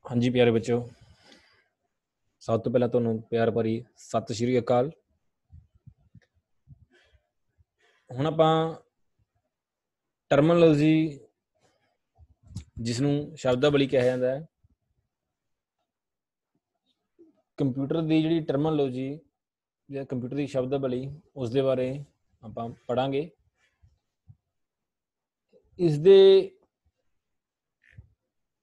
हाँ जी प्यारे बच्चों, सब तो पहला तुहानूं प्यार भरी सत श्री अकाल। हुण आपां टर्मिनोलॉजी जिसनूं शब्दावली कहा जाता है, कंप्यूटर की जिहड़ी टर्मिनोलॉजी या कंप्यूटर की शब्दावली उस दे बारे आपां पढ़ांगे। इस दे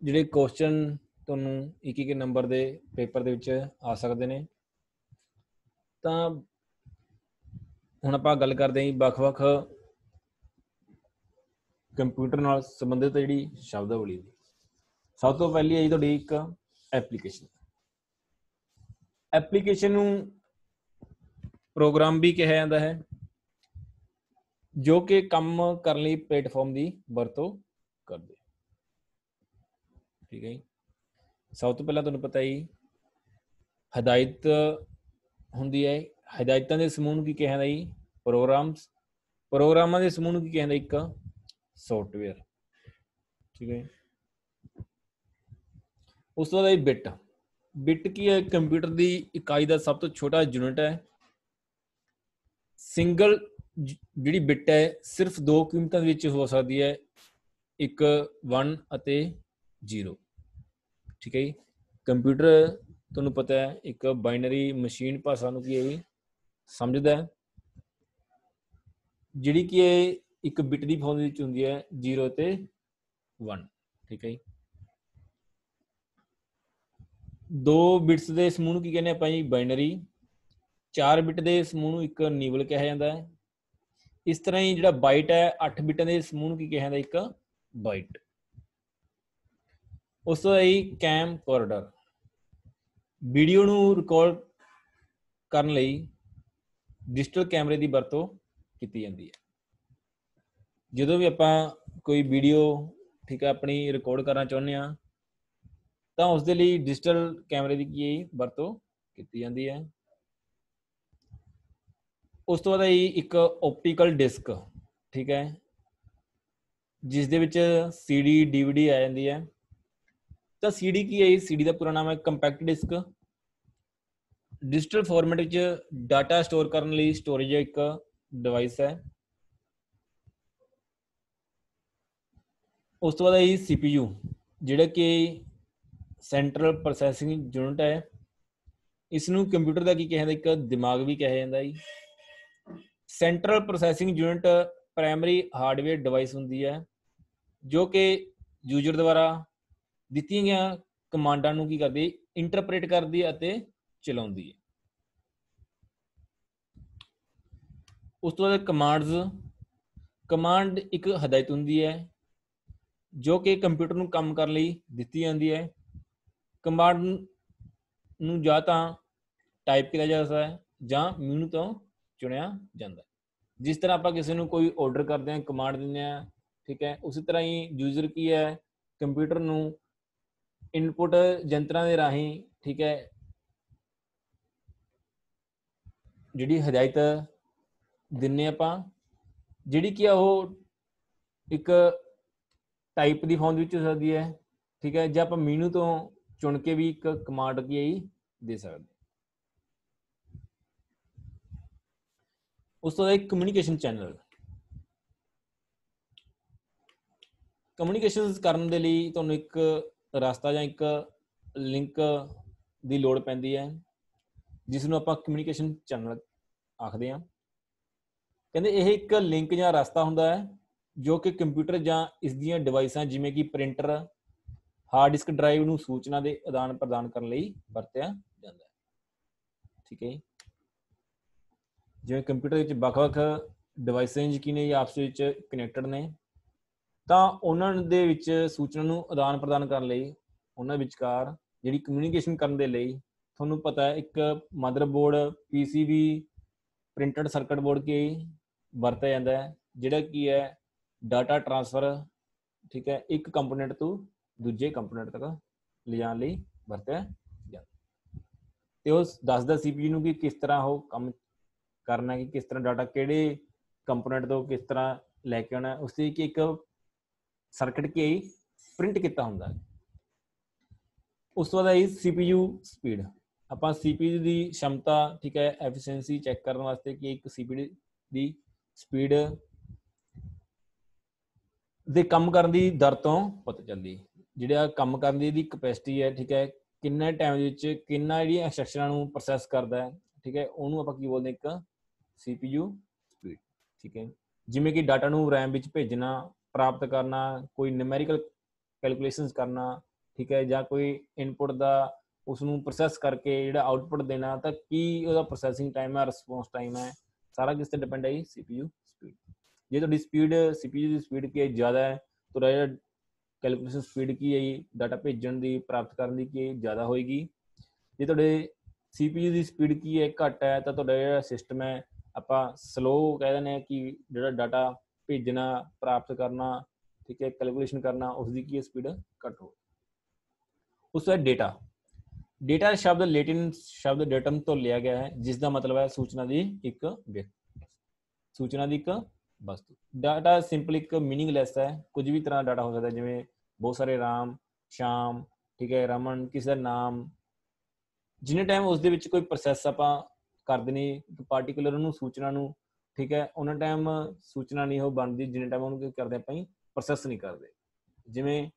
जिहड़े क्वेश्चन तुहानूं एक एक नंबर के पेपर दे विच आ सकदे ने। तां हुण आपां गल करदे हां ਵੱਖ-ਵੱਖ कंप्यूटर नाल संबंधित जिहड़ी शब्दावली दी। सब तो पहली है जी तुहाडी एक एप्लीकेशन। एप्लीकेशन नूं प्रोग्राम भी कहा जाता है, जो कि काम करने लई प्लेटफॉर्म की वरतों करदे। ठीक है जी। सब तो पहला तुहानूं पता ही हदायत हुंदी है। हदायतां दे समूह नूं की कहा जाता जी? प्रोग्राम्स। प्रोग्रामां दे समूह नूं की कहा जाता? एक सॉफ्टवेयर। ठीक है। उस तो बाद बिट। बिट की है? कंप्यूटर की इकाई का सब तो छोटा यूनिट है। सिंगल जिहड़ी बिट है सिर्फ दो कीमतां दे विच हो सकती है, एक 1 ਅਤੇ 0। ठीक है जी। कंप्यूटर तुहानूं पता है एक बाइनरी मशीन भाषा नूं की है समझदा है, जिहड़ी कि एक बिट की फॉर्म विच हुंदी है 0 ਤੇ 1। ठीक है जी। दो बिट्स के समूह नूं की कहने आपां जी? बाइनरी। 4 बिट के समूह नूं एक नीवल कहा जाता है। इस तरह ही जिहड़ा बाइट है 8 बिटां के समूह नूं की कहा जाता? एक बाइट। उस तो आई कैम कॉर्डर। वीडियो नूं रिकॉर्ड करने लई डिजिटल कैमरे की वरतों की जाती है। जो भी आपां कोई वीडियो ठीक है अपनी रिकॉर्ड करना चाहुंदे हां तो उसके लिए डिजिटल कैमरे की वरतों की जाती है। उस तो बाद आई एक ऑप्टिकल डिस्क। ठीक है, जिस दे विच CD DVD आ जाती है। तो CD की है? CD का पूरा नाम है compact disc. Digital format data store करने लिए स्टोरेज एक डिवाइस है। उस तो बाद आई CPU, जिहड़ा कि सेंट्रल प्रोसैसिंग यूनिट है। इसनूं कंप्यूटर का की कहा जाता? एक दिमाग भी कहा जाता है। Central processing unit primary hardware device होंदी है, जो कि यूजर द्वारा दित्तियां गईयां कमांडां नूं की करदी? इंटरप्रेट करदी है, चलाउंदी है। उस तो बाद कमांड्स। कमांड एक हदायत होंदी है जो कि कंप्यूटर नूं काम करने लई दित्ती जाती है। कमांड नूं जां तां टाइप किया जा सकता है जां मेनू तो चुनिया जाता है। जिस तरह आप किसी को कोई ऑर्डर करते हैं कमांड देंगे हैं, ठीक है, उसी तरह ही यूजर की है कंप्यूटर नूं इनपुट यंत्रां दे राहीं ठीक है जिहड़ी हदायत दिन्ने आपां, जिहड़ी कि वो एक टाइप की फॉर्म विच हो सकती है। ठीक है, जो आप मीनू तो चुन के भी एक कमांड की दे सकते। उस तो बाद कम्यूनीकेशन चैनल। कम्यूनीकेशन करने के लिए तुहानूं एक रास्ता या एक लिंक की लोड़ पैंदी है, जिसनूं आपां कम्यूनीकेशन चैनल आखदे हां। कहंदे यह एक लिंक या रास्ता हुंदा है जो कि कंप्यूटर या इसदियां डिवाइसां जिवें कि प्रिंटर, हार्ड डिस्क ड्राइव नूं सूचना के आदान प्रदान करने लई वरतिया जांदा है। ठीक है जी। जिवें कंप्यूटर विच ਵੱਖ-ਵੱਖ डिवाइसां यकीनी आपस विच कनैक्टड ने, ਤਾਂ ਉਹਨਾਂ ਦੇ ਵਿੱਚ ਸੂਚਨਾ ਨੂੰ ਆਦਾਨ ਪ੍ਰਦਾਨ ਕਰਨ ਲਈ ਉਹਨਾਂ ਵਿਚਕਾਰ ਜਿਹੜੀ ਕਮਿਊਨੀਕੇਸ਼ਨ ਕਰਨ ਦੇ ਲਈ ਤੁਹਾਨੂੰ ਪਤਾ ਹੈ ਇੱਕ motherboard, PCB, printed circuit board ਕੀ ਵਰਤਿਆ ਜਾਂਦਾ ਹੈ, ਜਿਹੜਾ ਕੀ ਹੈ ਡਾਟਾ ਟਰਾਂਸਫਰ ਠੀਕ ਹੈ ਇੱਕ ਕੰਪੋਨੈਂਟ ਤੋਂ ਦੂਜੇ ਕੰਪੋਨੈਂਟ ਤੱਕ ਲਿਜਾਣ ਲਈ ਵਰਤਿਆ ਜਾਂਦਾ। ਤੇ ਉਹ ਦੱਸਦਾ CPU ਨੂੰ ਕਿ ਕਿਸ ਤਰ੍ਹਾਂ ਉਹ ਕੰਮ ਕਰਨਾ, ਕਿ ਕਿਸ ਤਰ੍ਹਾਂ ਡਾਟਾ ਕਿਹੜੇ ਕੰਪੋਨੈਂਟ ਤੋਂ ਕਿਸ ਤਰ੍ਹਾਂ ਲੈ ਕੇ ਆਉਣਾ, ਉਸ ਦੀ ਇੱਕ ਸਰਕਟ ਕੀ ਪ੍ਰਿੰਟ ਕੀਤਾ ਹੁੰਦਾ। ਉਸ ਤੋਂ ਬਾਅਦ ਆਈ CPU ਸਪੀਡ। ਆਪਾਂ CPU ਦੀ क्षमता, ठीक है, एफिशिएंसी चेक करने वास्ते कि एक CPU ਦੀ ਸਪੀਡ ਦੇ ਕੰਮ ਕਰਨ ਦੀ ਦਰ ਤੋਂ ਪਤਾ ਚੱਲਦੀ। ਜਿਹੜਾ ਕੰਮ ਕਰਨ ਦੀ ਇਹਦੀ ਕਪੈਸਿਟੀ ਹੈ, ਠੀਕ ਹੈ, ਕਿੰਨੇ ਟਾਈਮ ਦੇ ਵਿੱਚ ਕਿੰਨਾ ਜਿਹੜੀਆਂ ਇੰਸਟਰਕਸ਼ਨਾਂ ਨੂੰ ਪ੍ਰੋਸੈਸ ਕਰਦਾ ਹੈ, ਠੀਕ ਹੈ, ਉਹਨੂੰ ਆਪਾਂ ਕੀ ਬੋਲਦੇ, ਇੱਕ CPU ਸਪੀਡ। ਠੀਕ ਹੈ, ਜਿਵੇਂ ਕਿ ਡਾਟਾ ਨੂੰ ਰੈਮ ਵਿੱਚ ਭੇਜਣਾ, ਪ੍ਰਾਪਤ ਕਰਨਾ, ਕੋਈ ਨਿਊਮੈਰੀਕਲ ਕੈਲਕੂਲੇਸ਼ਨਸ ਕਰਨਾ, ਠੀਕ ਹੈ, ਜਾਂ ਕੋਈ ਇਨਪੁਟ ਦਾ ਉਸਨੂੰ ਪ੍ਰੋਸੈਸ ਕਰਕੇ ਜਿਹੜਾ ਆਊਟਪੁੱਟ ਦੇਣਾ, ਤਾਂ ਕੀ ਉਹਦਾ ਪ੍ਰੋਸੈਸਿੰਗ ਟਾਈਮ ਹੈ, ਰਿਸਪੌਂਸ ਟਾਈਮ ਹੈ, ਸਾਰਾ ਕਿਸ 'ਤੇ ਡਿਪੈਂਡ ਹੈ ਜੀ, CPU ਸਪੀਡ। ਜੇ ਤੁਹਾਡੀ ਸਪੀਡ CPU ਦੀ ਸਪੀਡ ਕੀ ਹੈ, ਜ਼ਿਆਦਾ ਹੈ, ਤੁਹਾਡਾ ਜਿਹੜਾ ਕੈਲਕੂਲੇਸ਼ਨ ਸਪੀਡ ਕੀ ਹੈ ਜੀ, ਡਾਟਾ ਭੇਜਣ ਦੀ, ਪ੍ਰਾਪਤ ਕਰਨ ਦੀ ਕੀ ਜ਼ਿਆਦਾ ਹੋਏਗੀ। ਜੇ ਤੁਹਾਡੇ CPU ਦੀ ਸਪੀਡ ਕੀ ਹੈ, ਘੱਟ ਹੈ, ਤਾਂ ਤੁਹਾਡਾ ਜਿਹੜਾ ਸਿਸਟਮ ਹੈ, ਆਪਾਂ ਸਲੋ ਕਹਿ ਦਿੰਦੇ ਹਾਂ ਕਿ ਜਿਹੜਾ ਡਾਟਾ ਭੇਜਣਾ, ਪ੍ਰਾਪਤ ਕਰਨਾ, ਠੀਕ ਹੈ, ਕੈਲਕੂਲੇਸ਼ਨ ਕਰਨਾ, ਉਸਦੀ ਕੀ ਸਪੀਡ ਘੱਟ ਹੋ। ਉਸ ਤੋਂ ਬਾਅਦ ਡੇਟਾ। ਡੇਟਾ ਸ਼ਬਦ ਲੈਟਿਨ ਸ਼ਬਦ ਡੇਟਮ ਤੋਂ ਲਿਆ ਗਿਆ ਹੈ, ਜਿਸ ਦਾ ਮਤਲਬ ਹੈ ਸੂਚਨਾ ਦੀ ਇੱਕ ਸੂਚਨਾ ਦੀ ਇੱਕ ਵਸਤੂ। ਡਾਟਾ ਸਿੰਪਲ ਇੱਕ ਮੀਨਿੰਗਲੈਸ ਹੈ, ਕੁਝ ਵੀ ਤਰ੍ਹਾਂ ਦਾ ਡਾਟਾ ਹੋ ਸਕਦਾ, ਜਿਵੇਂ ਬਹੁਤ ਸਾਰੇ ਰਾਮ, ਸ਼ਾਮ, ਠੀਕ ਹੈ, ਰਮਨ, ਕਿਸੇ ਦਾ ਨਾਮ। ਜਿੰਨੇ ਟਾਈਮ ਉਸਦੇ ਵਿੱਚ ਕੋਈ ਪ੍ਰੋਸੈਸ ਆਪਾਂ ਕਰਦੇ ਨਹੀਂ, ਇੱਕ ਪਾਰਟੀਕੂਲਰ ਉਹਨੂੰ ਸੂਚਨਾ ਨੂੰ, ਠੀਕ ਹੈ, ਉਹਨਾਂ ਟਾਈਮ ਸੂਚਨਾ ਨਹੀਂ ਉਹ ਬਣਦੀ, ਜਿੰਨੇ ਟਾਈਮ ਉਹਨੂੰ ਕੀ ਕਰਦੇ ਆਪਾਂ ਪ੍ਰੋਸੈਸ ਨਹੀਂ ਕਰਦੇ। ਜਿਵੇਂ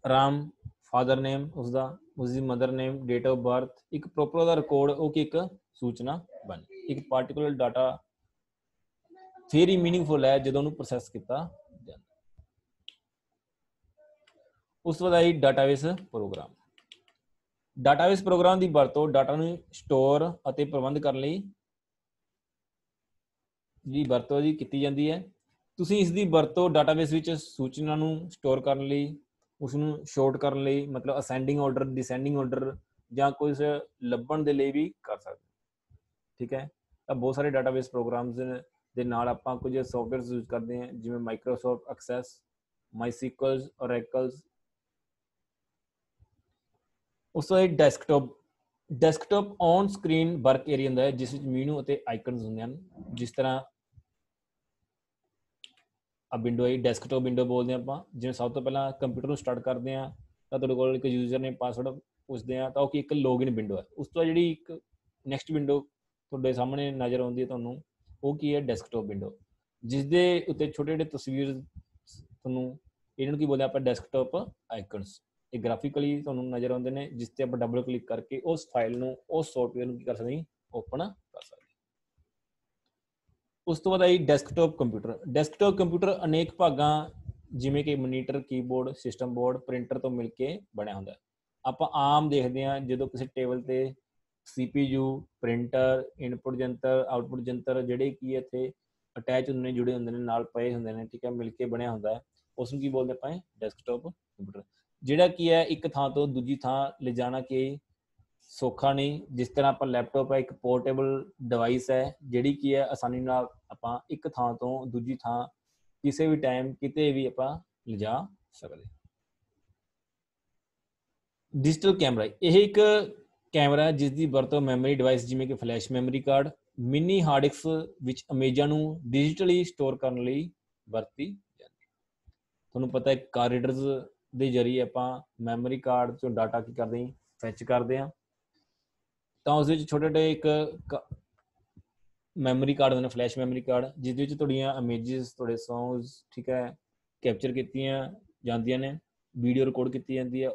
ਰਾਮ ਫਾਦਰ ਨੇਮ ਉਸਦਾ, ਉਸਦੀ mother name, date of birth, ਇੱਕ ਪ੍ਰੋਪਰ ਉਹਦਾ ਰਿਕਾਰਡ, ਉਹ ਕੀ ਇੱਕ ਸੂਚਨਾ ਬਣ ਇੱਕ ਪਾਰਟੀਕੂਲਰ ਡਾਟਾ ਫਿਰ ਹੀ ਮੀਨਿੰਗਫੁਲ ਹੈ ਜਦੋਂ ਉਹਨੂੰ ਪ੍ਰੋਸੈਸ ਕੀਤਾ ਜਾਂਦਾ। ਉਸ ਤੋਂ ਬਾਅਦ ਆਈ ਡਾਟਾਬੇਸ ਪ੍ਰੋਗਰਾਮ। ਡਾਟਾਬੇਸ ਪ੍ਰੋਗਰਾਮ ਦੀ ਵਰਤੋਂ ਡਾਟਾ ਨੂੰ ਸਟੋਰ ਅਤੇ ਪ੍ਰਬੰਧ ਕਰਨ ਲਈ ਦੀ ਵਰਤੋਂ ਦੀ ਕੀਤੀ ਜਾਂਦੀ ਹੈ। ਤੁਸੀਂ ਇਸ ਦੀ ਵਰਤੋਂ ਡਾਟਾਬੇਸ ਵਿੱਚ ਸੂਚਨਾ ਨੂੰ ਸਟੋਰ ਕਰਨ ਲਈ, ਉਸ ਨੂੰ ਸ਼ੋਰਟ ਕਰਨ ਲਈ, ਮਤਲਬ ਅਸੈਂਡਿੰਗ ਆਰਡਰ, ਡਿਸੈਂਡਿੰਗ ਆਰਡਰ, ਜਾਂ ਕੁਝ ਲੱਭਣ ਦੇ ਲਈ ਵੀ ਕਰ ਸਕਦੇ। ਠੀਕ ਹੈ, ਤਾਂ ਬਹੁਤ ਸਾਰੇ ਡਾਟਾਬੇਸ ਪ੍ਰੋਗਰਾਮਸ ਦੇ ਨਾਲ ਆਪਾਂ ਕੁਝ ਸੌਫਟਵੇਅਰਸ ਯੂਜ਼ ਕਰਦੇ ਹਾਂ, ਜਿਵੇਂ ਮਾਈਕਰੋਸੌਫਟ ਐਕਸੈਸ, ਮਾਈਸੀਕਲਸ, ਓਰੈਕਲਸ। ਉਸ ਤੋਂ ਬਾਅਦ desktop. Desktop on screen work area ਹੁੰਦਾ ਹੈ, ਜਿਸ ਵਿੱਚ ਮੀਨੂ ਅਤੇ ਆਈਕਨਸ ਹੁੰਦੇ ਹਨ। ਜਿਸ ਤਰ੍ਹਾਂ ਆ ਵਿੰਡੋ ਆਈ, ਡੈਸਕਟਾਪ ਵਿੰਡੋ ਬੋਲਦੇ ਹਾਂ ਆਪਾਂ। ਜਿਵੇਂ ਸਭ ਤੋਂ ਪਹਿਲਾਂ ਕੰਪਿਊਟਰ ਨੂੰ ਸਟਾਰਟ ਕਰਦੇ ਹਾਂ, ਤਾਂ ਤੁਹਾਡੇ ਕੋਲ ਇੱਕ ਯੂਜ਼ਰ ਨੇ ਪਾਸਵਰਡ ਪੁੱਛਦੇ ਹਾਂ, ਤਾਂ ਉਹ ਕੀ ਇੱਕ ਲੌਗਇਨ ਵਿੰਡੋ ਹੈ। ਉਸ ਤੋਂ ਬਾਅਦ ਜਿਹੜੀ ਇੱਕ ਨੈਕਸਟ ਵਿੰਡੋ ਤੁਹਾਡੇ ਸਾਹਮਣੇ ਨਜ਼ਰ ਆਉਂਦੀ ਹੈ ਤੁਹਾਨੂੰ, ਉਹ ਕੀ ਹੈ, ਡੈਸਕਟਾਪ ਵਿੰਡੋ, ਜਿਸ ਦੇ ਉੱਤੇ ਛੋਟੇ ਛੋਟੇ ਤਸਵੀਰ ਤੁਹਾਨੂੰ, ਇਹਨਾਂ ਨੂੰ ਕੀ ਬੋਲਦੇ ਆਪਾਂ, ਡੈਸਕਟਾਪ ਆਈਕਨਸ। ਇਹ ਗ੍ਰਾਫਿਕਲੀ ਤੁਹਾਨੂੰ ਨਜ਼ਰ ਆਉਂਦੇ ਨੇ, ਜਿਸ ਤੇ ਆਪਾਂ ਡਬਲ ਕਲਿੱਕ ਕਰਕੇ ਉਸ ਫਾਈਲ ਨੂੰ, ਉਸ ਸੌਫਟਵੇਅਰ ਨੂੰ ਕੀ ਕਰ ਸਕਦੇ, ਓਪਨ ਕਰ ਸਕਦੇ। ਉਸ ਤੋਂ ਬਾਅਦ ਆਈ ਡੈਸਕਟਾਪ ਕੰਪਿਊਟਰ। ਡੈਸਕਟਾਪ ਕੰਪਿਊਟਰ ਅਨੇਕ ਭਾਗਾਂ, ਜਿਵੇਂ ਕਿ monitor, keyboard, system board, printer ਤੋਂ ਮਿਲ ਕੇ ਬਣਿਆ ਹੁੰਦਾ। ਆਪਾਂ ਆਮ ਦੇਖਦੇ ਹਾਂ ਜਦੋਂ ਕਿਸੇ ਟੇਬਲ ਤੇ CPU, ਪ੍ਰਿੰਟਰ, ਇਨਪੁਟ ਯੰਤਰ, ਆਊਟਪੁੱਟ ਯੰਤਰ, ਜਿਹੜੇ ਕੀ ਇੱਥੇ ਅਟੈਚ ਹੁੰਦੇ ਨੇ, ਜੁੜੇ ਹੁੰਦੇ ਨੇ, ਨਾਲ ਪਏ ਹੁੰਦੇ ਨੇ, ਠੀਕ ਹੈ, ਮਿਲ ਕੇ ਬਣਿਆ ਹੁੰਦਾ ਹੈ, ਉਸ ਨੂੰ ਕੀ ਬੋਲਦੇ ਆਪਾਂ, ਡੈਸਕਟਾਪ ਕੰਪਿਊਟਰ। ਜਿਹੜਾ ਕੀ ਹੈ ਇੱਕ ਥਾਂ ਤੋਂ ਦੂਜੀ ਥਾਂ ਲਿਜਾਣਾ ਕਿ ਸੌਖਾ ਨਹੀਂ। ਜਿਸ ਤਰ੍ਹਾਂ ਆਪਾਂ ਲੈਪਟਾਪ ਹੈ, ਇੱਕ ਪੋਰਟੇਬਲ ਡਿਵਾਈਸ ਹੈ, ਜਿਹੜੀ ਕੀ ਹੈ ਆਸਾਨੀ ਨਾਲ ਆਪਾਂ ਇੱਕ ਥਾਂ ਤੋਂ ਦੂਜੀ ਥਾਂ ਕਿਸੇ ਵੀ ਟਾਈਮ ਕਿਤੇ ਵੀ ਆਪਾਂ ਲਿਜਾ ਸਕਦੇ। ਡਿਜੀਟਲ ਕੈਮਰਾ, ਇਹ ਇੱਕ ਕੈਮਰਾ ਜਿਸ ਦੀ ਵਰਤੋਂ ਮੈਮਰੀ ਡਿਵਾਈਸ, ਜਿਵੇਂ ਕਿ flash memory card, mini hard disk ਵਿੱਚ ਇਮੇਜਾਂ ਨੂੰ ਡਿਜੀਟਲੀ ਸਟੋਰ ਕਰਨ ਲਈ ਵਰਤੀ ਜਾਂਦੀ। ਤੁਹਾਨੂੰ ਪਤਾ ਹੈ ਕਾਰ ਰੀਡਰਸ ਦੇ ਜ਼ਰੀਏ ਆਪਾਂ ਮੈਮਰੀ ਕਾਰਡ ਚੋਂ ਡਾਟਾ ਕੀ ਕਰਦੇ ਹਾਂ, ਫੈਚ ਕਰਦੇ ਹਾਂ। ਤਾਂ ਉਸ ਵਿੱਚ ਛੋਟੇ ਛੋਟੇ ਇੱਕ ਮੈਮਰੀ ਕਾਰਡ ਹੁੰਦੇ ਨੇ, ਫਲੈਸ਼ ਮੈਮਰੀ ਕਾਰਡ, ਜਿਸ ਵਿੱਚ ਤੁਹਾਡੀਆਂ ਇਮੇਜਿਸ, ਤੁਹਾਡੇ ਸੌਂਗਸ, ਠੀਕ ਹੈ, ਕੈਪਚਰ ਕੀਤੀਆਂ ਜਾਂਦੀਆਂ ਨੇ, ਵੀਡੀਓ ਰਿਕਾਰਡ ਕੀਤੀ ਜਾਂਦੀ ਹੈ,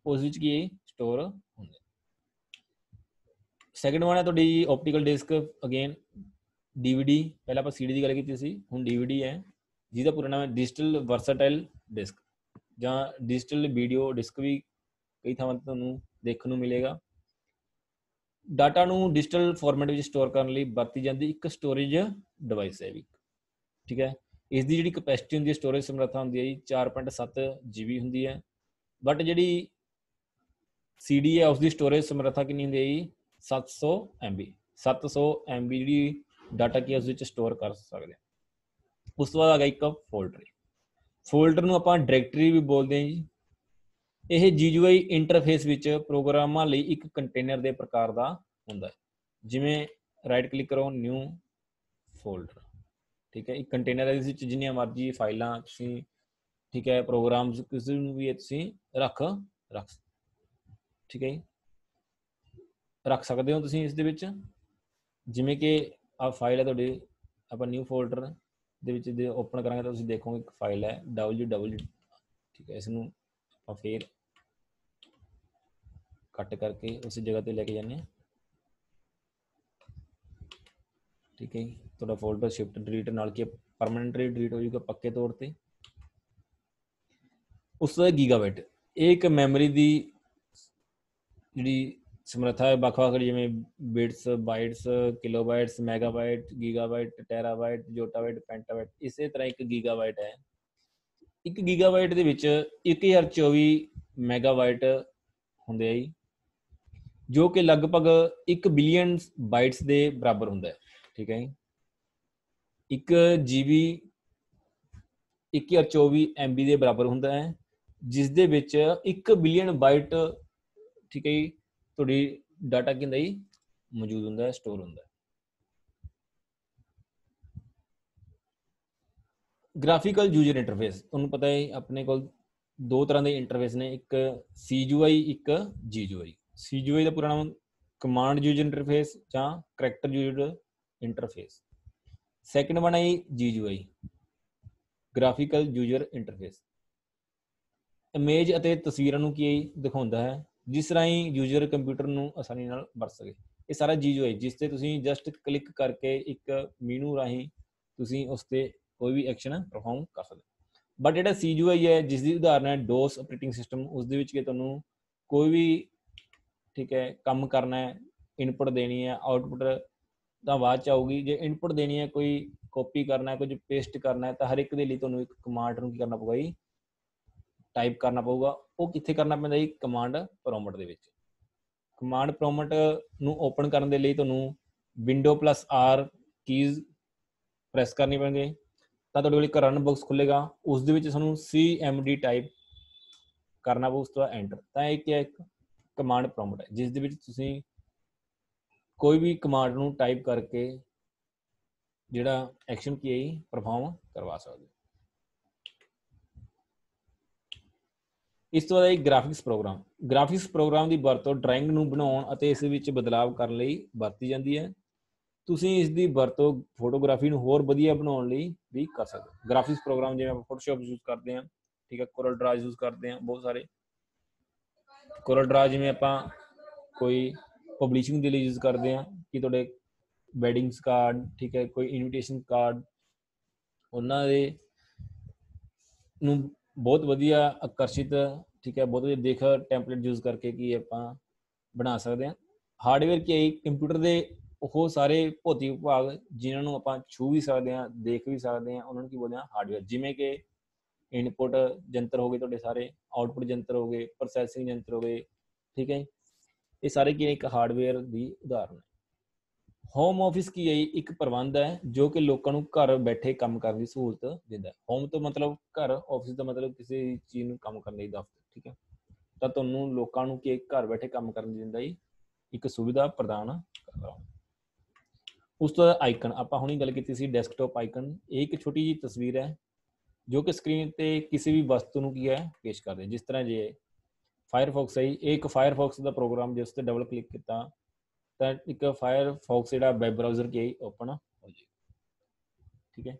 ਉਸ ਵਿੱਚ ਕੀ ਸਟੋਰ ਹੁੰਦਾ। ਸੈਕਿੰਡ ਵਨ ਹੈ ਤੁਹਾਡੀ ਓਪਟੀਕਲ ਡਿਸਕ। ਅਗੇਨ DVD, ਪਹਿਲਾਂ ਆਪਾਂ CD ਦੀ ਗੱਲ ਕੀਤੀ ਸੀ, ਹੁਣ DVD ਹੈ, ਜਿਹਦਾ ਪੂਰਾ ਨਾਮ ਹੈ ਡਿਜੀਟਲ ਵਰਸਟਾਈਲ ਡਿਸਕ, ਜਾਂ ਡਿਜੀਟਲ ਵੀਡੀਓ ਡਿਸਕ ਵੀ ਕਈ ਥਾਵਾਂ 'ਤੇ ਤੁਹਾਨੂੰ ਦੇਖਣ ਨੂੰ ਮਿਲੇਗਾ। ਡਾਟਾ ਨੂੰ ਡਿਜੀਟਲ ਫਾਰਮੈਟ ਵਿੱਚ ਸਟੋਰ ਕਰਨ ਲਈ ਵਰਤੀ ਜਾਂਦੀ ਇੱਕ ਸਟੋਰੇਜ ਡਿਵਾਈਸ ਹੈ ਵੀ। ਠੀਕ ਹੈ, ਇਸ ਦੀ ਜਿਹੜੀ ਕਪੈਸਿਟੀ ਹੁੰਦੀ ਹੈ, ਸਟੋਰੇਜ ਸਮਰੱਥਾ ਹੁੰਦੀ ਹੈ ਜੀ 4.7 GB ਹੁੰਦੀ ਹੈ। ਬਟ ਜਿਹੜੀ CD ਹੈ, ਉਸਦੀ ਸਟੋਰੇਜ ਸਮਰੱਥਾ ਕਿੰਨੀ ਹੁੰਦੀ ਹੈ ਜੀ, 700 MB। 700 MB ਜਿਹੜੀ ਡਾਟਾ ਕੀ ਉਸ ਵਿੱਚ ਸਟੋਰ ਕਰ ਸਕਦੇ ਹਾਂ। ਉਸ ਤੋਂ ਬਾਅਦ ਆ ਗਿਆ ਇੱਕ ਫੋਲਡਰ। ਫੋਲਡਰ ਨੂੰ ਆਪਾਂ ਡਾਇਰੈਕਟਰੀ ਵੀ ਬੋਲਦੇ ਹਾਂ ਜੀ। ਇਹ GUI ਇੰਟਰਫੇਸ ਵਿੱਚ ਪ੍ਰੋਗਰਾਮਾਂ ਲਈ ਇੱਕ ਕੰਟੇਨਰ ਦੇ ਪ੍ਰਕਾਰ ਦਾ ਹੁੰਦਾ ਹੈ। ਜਿਵੇਂ ਰਾਈਟ ਕਲਿੱਕ ਕਰੋ, ਨਿਊ ਫੋਲਡਰ, ਠੀਕ ਹੈ, ਇੱਕ ਕੰਟੇਨਰ ਹੈ, ਇਸ ਵਿੱਚ ਜਿੰਨੀਆਂ ਮਰਜ਼ੀ ਫਾਈਲਾਂ ਤੁਸੀਂ, ਠੀਕ ਹੈ, ਪ੍ਰੋਗਰਾਮਸ, ਕਿਸੇ ਨੂੰ ਵੀ ਤੁਸੀਂ ਰੱਖ ਰੱਖ, ਠੀਕ ਹੈ ਜੀ, ਰੱਖ ਸਕਦੇ ਹੋ ਤੁਸੀਂ ਇਸ ਦੇ ਵਿੱਚ। ਜਿਵੇਂ ਕਿ ਆ ਫਾਈਲ ਹੈ ਤੁਹਾਡੀ, ਆਪਾਂ ਨਿਊ ਫੋਲਡਰ ਦੇ ਵਿੱਚ ਜੇ ਓਪਨ ਕਰਾਂਗੇ ਤਾਂ ਤੁਸੀਂ ਦੇਖੋਗੇ ਇੱਕ ਫਾਈਲ ਹੈ www, ਠੀਕ ਹੈ। ਇਸ ਨੂੰ ਆਪਾਂ ਫੇਰ ਕੱਟ ਕਰਕੇ ਉਸੇ ਜਗ੍ਹਾ ਤੇ ਲੈ ਕੇ ਜਾਂਦੇ ਹਾਂ, ਠੀਕ ਹੈ ਜੀ। ਤੁਹਾਡਾ ਫੋਲਡਰ ਸ਼ਿਫਟ ਡਿਲੀਟ ਨਾਲ ਕੀ ਪਰਮਾਨੈਂਟਲੀ ਡਿਲੀਟ ਹੋ ਜਾਊਗਾ ਪੱਕੇ ਤੌਰ ਤੇ। ਉਸ ਤੋਂ ਬਾਅਦ ਗੀਗਾਬਾਈਟ, ਇਹ ਇੱਕ ਮੈਮਰੀ ਦੀ ਜਿਹੜੀ ਸਮਰੱਥਾ ਹੈ ਵੱਖ-ਵੱਖ, ਜਿਵੇਂ ਬਿਟਸ, ਬਾਈਟਸ, ਕਿਲੋਬਾਈਟਸ, ਮੈਗਾਬਾਈਟ, ਗੀਗਾਬਾਈਟ, ਟੈਰਾਬਾਈਟ, ਜੋਟਾਬਾਈਟ, ਪੈਂਟਾਬਾਈਟ, ਇਸੇ ਤਰ੍ਹਾਂ ਇੱਕ ਗੀਗਾਬਾਈਟ ਹੈ। ਇੱਕ ਗੀਗਾਬਾਈਟ ਦੇ ਵਿੱਚ 1024 ਮੈਗਾਬਾਈਟ ਹੁੰਦੇ ਆ ਜੀ, ਜੋ ਕਿ ਲਗਭਗ 1 ਬਿਲੀਅਨ ਬਾਈਟਸ ਦੇ ਬਰਾਬਰ ਹੁੰਦਾ ਹੈ, ਠੀਕ ਹੈ ਜੀ। 1 GB 1024 MB ਦੇ ਬਰਾਬਰ ਹੁੰਦਾ ਹੈ, ਜਿਸ ਦੇ ਵਿੱਚ 1 ਬਿਲੀਅਨ ਬਾਈਟ, ਠੀਕ ਹੈ ਜੀ, ਤੁਹਾਡੀ ਡਾਟਾ ਕੀ ਹੁੰਦਾ ਜੀ, ਮੌਜੂਦ ਹੁੰਦਾ ਹੈ, ਸਟੋਰ ਹੁੰਦਾ ਹੈ। ਗ੍ਰਾਫਿਕਲ ਯੂਜ਼ਰ ਇੰਟਰਫੇਸ, ਤੁਹਾਨੂੰ ਪਤਾ ਹੈ ਆਪਣੇ ਕੋਲ ਦੋ ਤਰ੍ਹਾਂ ਦੇ ਇੰਟਰਫੇਸ ਨੇ, ਇੱਕ CUI, ਇੱਕ GUI। CUI ਦਾ ਪੂਰਾ ਨਾਮ ਕਮਾਂਡ ਯੂਜ਼ਰ ਇੰਟਰਫੇਸ ਜਾਂ character user interface. Second one ਹੈ GUI, graphical user interface. Image ਅਤੇ ਤਸਵੀਰਾਂ ਨੂੰ ਕੀ ਦਿਖਾਉਂਦਾ ਹੈ, ਜਿਸ ਰਾਹੀਂ ਯੂਜ਼ਰ ਕੰਪਿਊਟਰ ਨੂੰ ਆਸਾਨੀ ਨਾਲ ਵਰਤ ਸਕੇ। ਇਹ ਸਾਰਾ GUI, ਜਿਸ ਤੇ ਤੁਸੀਂ ਜਸਟ ਕਲਿੱਕ ਕਰਕੇ ਇੱਕ ਮੀਨੂ ਰਾਹੀਂ ਤੁਸੀਂ ਉਸ ਤੇ ਕੋਈ ਵੀ ਐਕਸ਼ਨ ਪਰਫਾਰਮ ਕਰ ਸਕਦੇ। ਬਟ ਜਿਹੜਾ CUI ਹੈ, ਜਿਸ ਦੀ ਉਦਾਹਰਨ ਹੈ DOS ਆਪਰੇਟਿੰਗ ਸਿਸਟਮ, ਉਸ ਦੇ ਵਿੱਚ ਕਿ ਤੁਹਾਨੂੰ ਕੋਈ ਵੀ, ਠੀਕ ਹੈ, ਕੰਮ ਕਰਨਾ ਹੈ, ਇਨਪੁਟ ਦੇਣੀ ਹੈ, ਆਊਟਪੁੱਟ ਤਾਂ ਬਾਅਦ ਚ ਆਊਗੀ। ਜੇ ਇਨਪੁਟ ਦੇਣੀ ਹੈ, ਕੋਈ ਕਾਪੀ ਕਰਨਾ ਹੈ, ਕੁਝ ਪੇਸਟ ਕਰਨਾ ਹੈ, ਤਾਂ ਹਰ ਇੱਕ ਦੇ ਲਈ ਤੁਹਾਨੂੰ ਇੱਕ ਕਮਾਂਡ ਨੂੰ ਕੀ ਕਰਨਾ ਪਊਗਾ ਜੀ, ਟਾਈਪ ਕਰਨਾ ਪਊਗਾ। ਉਹ ਕਿੱਥੇ ਕਰਨਾ ਪੈਂਦਾ ਜੀ, ਕਮਾਂਡ ਪ੍ਰੋਮਟ ਦੇ ਵਿੱਚ। ਕਮਾਂਡ ਪ੍ਰੋਮਟ ਨੂੰ ਓਪਨ ਕਰਨ ਦੇ ਲਈ ਤੁਹਾਨੂੰ Windows+R ਕੀਜ਼ ਪ੍ਰੈਸ ਕਰਨੀ ਪੈਂਦੀ ਹੈ, ਤਾਂ ਤੁਹਾਡੇ ਕੋਲ ਇੱਕ ਰਨ ਬਾਕਸ ਖੁੱਲੇਗਾ, ਉਸ ਦੇ ਵਿੱਚ ਤੁਹਾਨੂੰ CMD ਟਾਈਪ ਕਰਨਾ ਪਊ, ਉਸ ਤੋਂ ਬਾਅਦ ਐਂਟਰ। ਤਾਂ ਇਹ ਕੀ ਹੈ, ਇੱਕ ਕਮਾਂਡ ਪ੍ਰੋਮਟ ਹੈ, ਜਿਸ ਦੇ ਵਿੱਚ ਤੁਸੀਂ ਕੋਈ ਵੀ ਕਮਾਂਡ ਨੂੰ ਟਾਈਪ ਕਰਕੇ ਜਿਹੜਾ ਐਕਸ਼ਨ ਕੀ ਹੈ ਪਰਫਾਰਮ ਕਰਵਾ ਸਕਦੇ ਹੋ। ਇਸ ਤੋਂ ਬਾਅਦ ਇੱਕ ਗ੍ਰਾਫਿਕਸ ਪ੍ਰੋਗਰਾਮ। ਗ੍ਰਾਫਿਕਸ ਪ੍ਰੋਗਰਾਮ ਦੀ ਵਰਤੋਂ ਡਰਾਇੰਗ ਨੂੰ ਬਣਾਉਣ ਅਤੇ ਇਸ ਵਿੱਚ ਬਦਲਾਵ ਕਰਨ ਲਈ ਵਰਤੀ ਜਾਂਦੀ ਹੈ। ਤੁਸੀਂ ਇਸ ਦੀ ਵਰਤੋਂ ਫੋਟੋਗ੍ਰਾਫੀ ਨੂੰ ਹੋਰ ਵਧੀਆ ਬਣਾਉਣ ਲਈ ਵੀ ਕਰ ਸਕਦੇ ਹੋ। ਗ੍ਰਾਫਿਕਸ ਪ੍ਰੋਗਰਾਮ ਜਿਵੇਂ ਆਪਾਂ ਫੋਟੋਸ਼ਾਪ ਯੂਜ਼ ਕਰਦੇ ਹਾਂ, ਠੀਕ ਹੈ, ਕੋਰਲ ਡਰਾ ਯੂਜ਼ ਕਰਦੇ ਹਾਂ, ਬਹੁਤ ਸਾਰੇ। ਕੋਰਲ ਡਰਾ ਜਿਵੇਂ ਆਪਾਂ ਕੋਈ ਪਬਲਿਸ਼ਿੰਗ ਦੇ ਲਈ ਯੂਜ਼ ਕਰਦੇ ਹਾਂ, ਕਿ ਤੁਹਾਡੇ ਵੈਡਿੰਗਸ ਕਾਰਡ, ਠੀਕ ਹੈ, ਕੋਈ ਇਨਵੀਟੇਸ਼ਨ ਕਾਰਡ, ਉਹਨਾਂ ਦੇ ਨੂੰ ਬਹੁਤ ਵਧੀਆ ਆਕਰਸ਼ਿਤ, ਠੀਕ ਹੈ, ਬਹੁਤ ਵਧੀਆ ਦੇਖ ਟੈਂਪਲੇਟ ਯੂਜ਼ ਕਰਕੇ ਕੀ ਆਪਾਂ ਬਣਾ ਸਕਦੇ ਹਾਂ। ਹਾਰਡਵੇਅਰ ਕੀ ਹੈ, ਕੰਪਿਊਟਰ ਦੇ ਉਹ ਸਾਰੇ ਭੌਤਿਕ ਭਾਗ ਜਿਨ੍ਹਾਂ ਨੂੰ ਆਪਾਂ ਛੂ ਵੀ ਸਕਦੇ ਹਾਂ, ਦੇਖ ਵੀ ਸਕਦੇ ਹਾਂ, ਉਹਨਾਂ ਨੂੰ ਕੀ ਬੋਲਦੇ ਹਾਂ, ਹਾਰਡਵੇਅਰ। ਜਿਵੇਂ ਕਿ ਇਨਪੁਟ ਯੰਤਰ ਹੋ ਗਏ ਤੁਹਾਡੇ ਸਾਰੇ, ਆਊਟਪੁੱਟ ਯੰਤਰ ਹੋ ਗਏ, ਪ੍ਰੋਸੈਸਿੰਗ ਯੰਤਰ ਹੋ ਗਏ, ਠੀਕ ਹੈ। ਇਹ ਸਾਰੇ ਕੀ ਇੱਕ ਹਾਰਡਵੇਅਰ ਦੀ ਉਦਾਹਰਨ ਹੈ। ਹੋਮ ਆਫਿਸ ਕੀ ਹੈ, ਇੱਕ ਪ੍ਰਬੰਧ ਹੈ ਜੋ ਕਿ ਲੋਕਾਂ ਨੂੰ ਘਰ ਬੈਠੇ ਕੰਮ ਕਰਨ ਦੀ ਸਹੂਲਤ ਦਿੰਦਾ ਹੈ। ਹੋਮ ਤੋਂ ਮਤਲਬ ਘਰ, ਆਫਿਸ ਦਾ ਮਤਲਬ ਕਿਸੇ ਚੀਜ਼ ਨੂੰ ਕੰਮ ਕਰਨ ਲਈ ਦਫ਼ਤਰ, ਠੀਕ ਹੈ। ਤਾਂ ਤੁਹਾਨੂੰ ਲੋਕਾਂ ਨੂੰ ਕੀ ਘਰ ਬੈਠੇ ਕੰਮ ਕਰਨ ਦੀ ਦਿੰਦਾ ਜੀ, ਇੱਕ ਸੁਵਿਧਾ ਪ੍ਰਦਾਨ ਕਰਦਾ। ਉਸ ਤੋਂ ਬਾਅਦ ਆਈਕਨ, ਆਪਾਂ ਹੁਣੀ ਗੱਲ ਕੀਤੀ ਸੀ ਡੈਸਕਟਾਪ ਆਈਕਨ। ਇਹ ਇੱਕ ਛੋਟੀ ਜਿਹੀ ਤਸਵੀਰ ਹੈ ਜੋ ਕਿ ਸਕਰੀਨ ਤੇ ਕਿਸੇ ਵੀ ਵਸਤੂ ਨੂੰ ਕੀ ਹੈ ਪੇਸ਼ ਕਰਦੇ। ਜਿਸ ਤਰ੍ਹਾਂ ਜੇ ਫਾਇਰਫੌਕਸ ਹੈ, ਇਹ ਇੱਕ ਫਾਇਰਫੌਕਸ ਦਾ ਪ੍ਰੋਗਰਾਮ, ਜਿਸ ਤੇ ਡਬਲ ਕਲਿੱਕ ਕੀਤਾ ਤਾਂ ਇੱਕ ਫਾਇਰਫੌਕਸ ਜਿਹੜਾ ਵੈਬ ਬਰਾਊਜ਼ਰ ਕੀ ਓਪਨ ਹੋ ਜਾਏ, ਠੀਕ ਹੈ।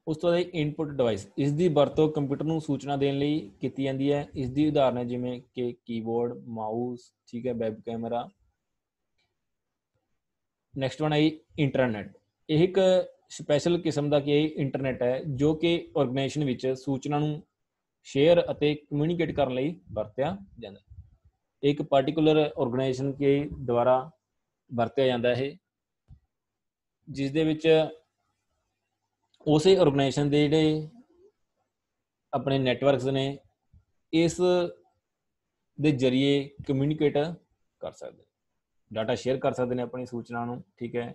ਉਸ ਤੋਂ ਬਾਅਦ ਇਨਪੁਟ ਡਿਵਾਈਸ, ਇਸ ਦੀ ਵਰਤੋਂ ਕੰਪਿਊਟਰ ਨੂੰ ਸੂਚਨਾ ਦੇਣ ਲਈ ਕੀਤੀ ਜਾਂਦੀ ਹੈ। ਇਸ ਦੀ ਉਦਾਹਰਨ ਹੈ ਜਿਵੇਂ ਕਿ ਕੀਬੋਰਡ, ਮਾਊਸ, ਠੀਕ ਹੈ, ਵੈਬ ਕੈਮਰਾ। ਨੈਕਸਟ ਵਨ ਹੈ ਇੰਟਰਨੈਟ। ਇਹ ਇੱਕ ਸਪੈਸ਼ਲ ਕਿਸਮ ਦਾ ਕੀ ਇੰਟਰਨੈਟ ਹੈ ਜੋ ਕਿ ਆਰਗੇਨਾਈਜੇਸ਼ਨ ਵਿੱਚ ਸੂਚਨਾ ਨੂੰ ਸ਼ੇਅਰ ਅਤੇ ਕਮਿਊਨੀਕੇਟ ਕਰਨ ਲਈ ਵਰਤਿਆ ਜਾਂਦਾ ਹੈ। ਇੱਕ ਪਾਰਟੀਕੂਲਰ ਆਰਗੇਨਾਈਜੇਸ਼ਨ ਕੇ ਦੁਆਰਾ ਵਰਤਿਆ ਜਾਂਦਾ ਹੈ, ਜਿਸ ਦੇ ਵਿੱਚ ਉਸੇ ਆਰਗੇਨਾਈਜੇਸ਼ਨ ਦੇ ਜਿਹੜੇ ਆਪਣੇ ਨੈਟਵਰਕਸ ਨੇ, ਇਸ ਦੇ ਜ਼ਰੀਏ ਕਮਿਊਨੀਕੇਟ ਕਰ ਸਕਦੇ, ਡਾਟਾ ਸ਼ੇਅਰ ਕਰ ਸਕਦੇ ਨੇ ਆਪਣੀ ਸੂਚਨਾ ਨੂੰ, ਠੀਕ ਹੈ।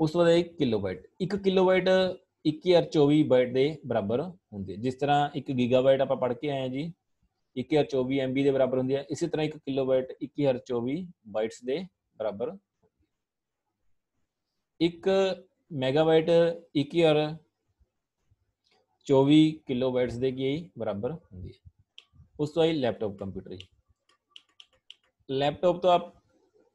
ਉਸ ਤੋਂ ਬਾਅਦ ਇੱਕ ਕਿਲੋਬਾਈਟ। 1 ਕਿਲੋਬਾਈਟ 1024 ਬਾਈਟ ਦੇ ਬਰਾਬਰ ਹੁੰਦੀ ਹੈ। ਜਿਸ ਤਰ੍ਹਾਂ 1 ਗੀਗਾਬਾਈਟ ਆਪਾਂ ਪੜ੍ਹ ਕੇ ਆਏ ਹਾਂ ਜੀ, 1024 MB ਦੇ ਬਰਾਬਰ ਹੁੰਦੀ ਹੈ। ਇਸੇ ਤਰ੍ਹਾਂ 1 ਕਿਲੋਬਾਈਟ 1024 ਬਾਈਟਸ ਦੇ ਬਰਾਬਰ। 1 ਮੈਗਾਬਾਈਟ 24 ਕਿਲੋਬਾਈਟਸ ਦੇ ਕੀ ਬਰਾਬਰ ਹੁੰਦੀ ਹੈ। ਉਸ ਤੋਂ ਬਾਅਦ ਲੈਪਟਾਪ ਕੰਪਿਊਟਰ ਜੀ। ਲੈਪਟਾਪ ਤੋਂ ਆਪ